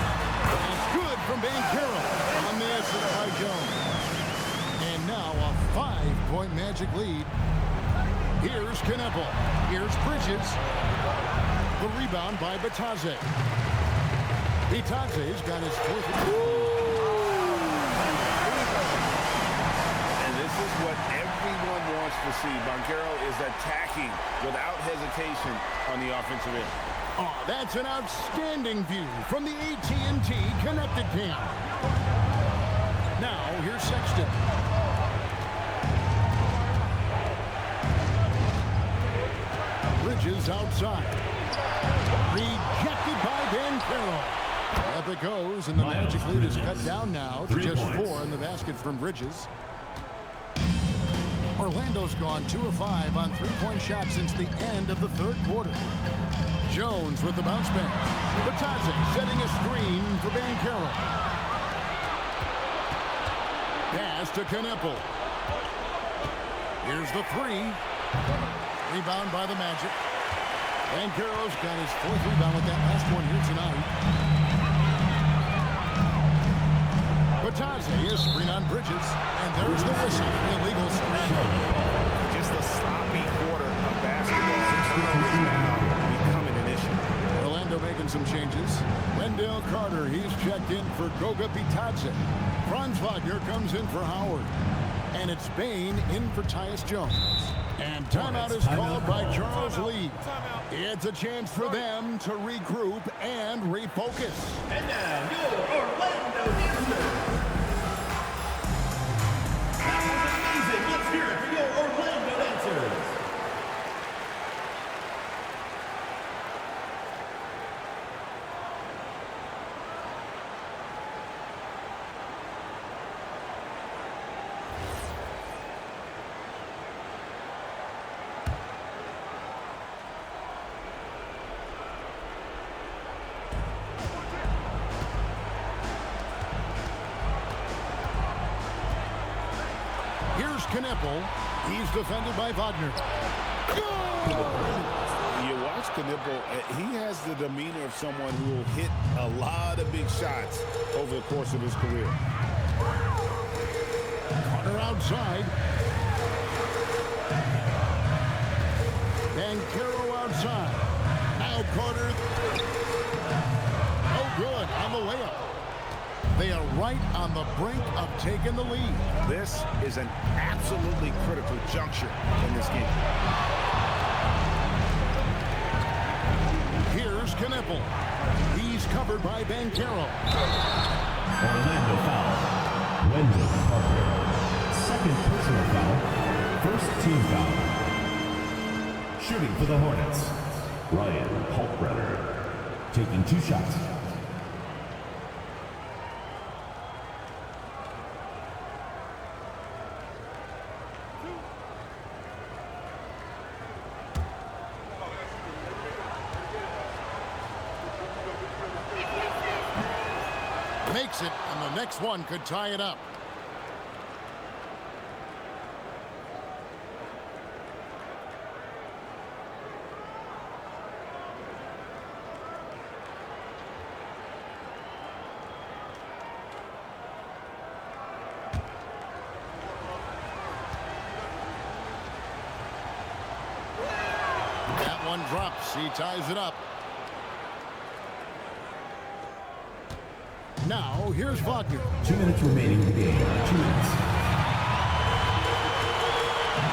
That's good from Banchero. On the assist by Jones. And now a 5-point Magic lead. Here's Knueppel. Here's Bridges. The rebound by Bataze. Bataze's got his fourth. And this is what everyone wants to see. Banchero is attacking without hesitation on the offensive end. Oh, that's an outstanding view from the AT&T Connected Cam. Now, here's Sexton. Bridges outside. Rejected by Banchero. Up it goes, and the Magic lead is cut down now to just 4 in the basket from Bridges. Orlando's gone 2 of 5 on three-point shots since the end of the third quarter. Jones with the bounce back. Bataze setting a screen for Banchero. Pass to Knueppel. Here's the 3. Rebound by the Magic. Banchero's got his 4th rebound with that last one here tonight. Bataze is screen on Bridges. And there's the whistle. Illegal screen. Just a sloppy quarter of basketball. Now becoming an issue. Orlando making some changes. Wendell Carter, he's checked in for Goga Bitadze. Franz Wagner comes in for Howard. And it's Bane in for Tyus Jones. And timeout is called by Charles Lee. It's a chance for them to regroup and refocus. And now, your Orlando Dancers. That was amazing. Let's hear it for your Orlando Dancers. Knueppel. He's defended by Wagner. Good! You watch watch Knipple, he has the demeanor of someone who will hit a lot of big shots over the course of his career. Carter outside. Banchero outside. Now Carter. Oh, good on the layup. They are right on the brink of taking the lead. This is an absolutely critical juncture in this game. Here's Knipple. He's covered by Banchero. Orlando foul. Wendell Parker. Second personal foul. First team foul. Shooting for the Hornets, Ryan Kalkbrenner. Taking 2 shots. Makes it, and the next one could tie it up. That one drops. He ties it up. Now, here's Wagner. 2 minutes remaining in the game. 2 minutes.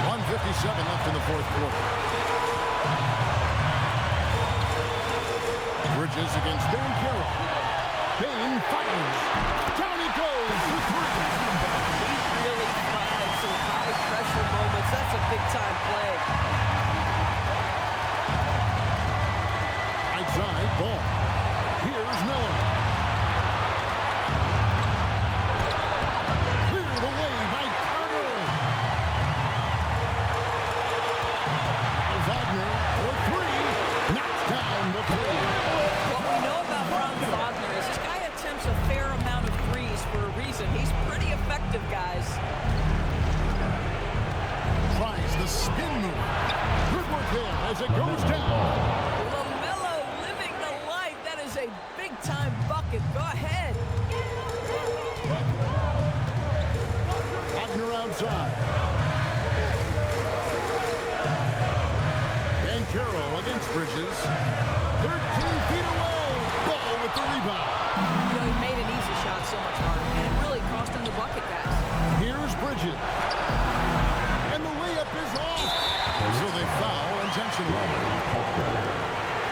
1:57 left in the fourth quarter. Bridges against Banchero. Bain fires. Down he goes for 3. He really thrives in high-pressure moments. That's a big-time play. Outside ball. Here's Miller. Cleared away by Carter. Wagner for 3. Knocks down the 3. What we know about Franz Wagner is this guy attempts a fair amount of threes for a reason. He's pretty effective, guys. Tries the spin move. Good work there as it goes down. A big-time bucket. Go ahead. Wagner outside. Banchero against Bridges. 13 feet away. Ball with the rebound. You know, he made an easy shot so much harder, and it really cost him the bucket, guys. Here's Bridges. And the layup is off. So they foul intentionally.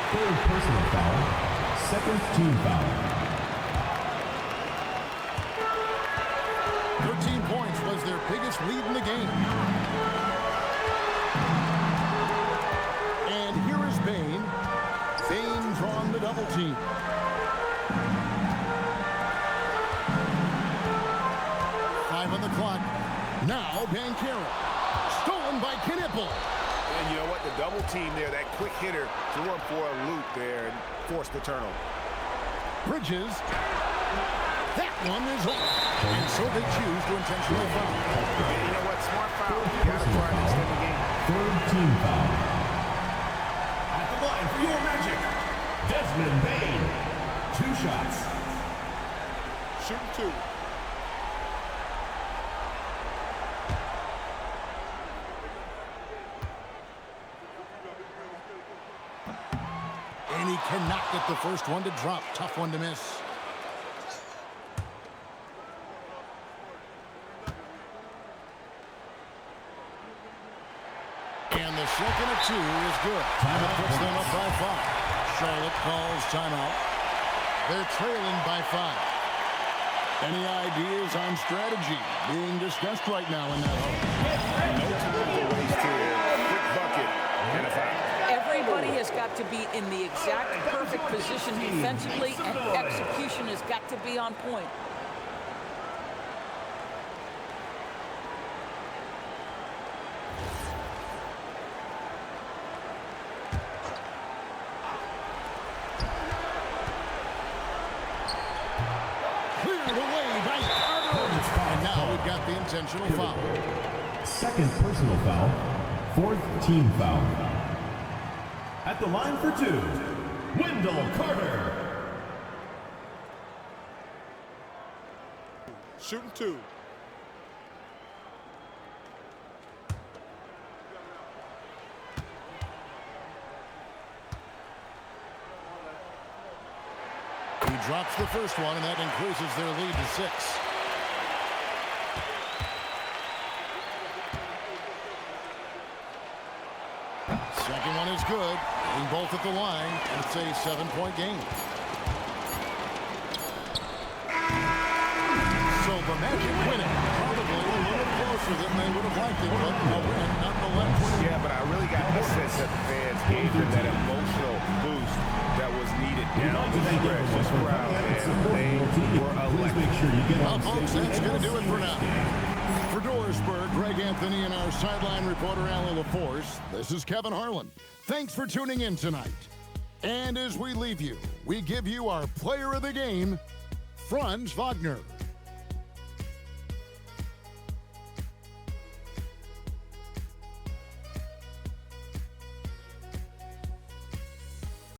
Third personal foul. Second team foul. 13 points was their biggest lead in the game. And here is Bain. Bain drawn the double team. Five on the clock. Now Banchero. Stolen by Knipple. And you know what? The double team there, that quick hitter, threw him for a loop there and forced the turnover. Bridges. That one is off. And so they choose to intentionally foul. And you know what? Smart foul. You got to try to extend the game. Third team foul. At the line for your Magic, Desmond Bain. 2 shots. Shooting 2. And he cannot get the first one to drop. Tough one to miss. And the second of 2 is good. That puts them up by 5. Charlotte calls timeout. They're trailing by 5. Any ideas on strategy being discussed right now in that hole? No typical ways to a quick bucket and a foul. Everybody has got to be in the exact perfect position defensively, and execution has got to be on point. Cleared away by Carter. And now we've got the intentional foul. Second personal foul. Fourth team foul. At the line for two, Wendell Carter. Shooting two. He drops the first one, and that increases their lead to 6. Second one is good. Hitting both at the line, and it's a 7-point game. So the Magic winning. Probably a little closer than they would have liked it, but a win nonetheless. Yeah, but I really got the sense that the fans gave them that emotional boost that was needed down the stretch. This crowd, man, they were electric. Well, folks, that's going to do it for now. For Dorisburg, Greg Anthony, and our sideline reporter, Alan LaForce, this is Kevin Harlan. Thanks for tuning in tonight. And as we leave you, we give you our player of the game, Franz Wagner.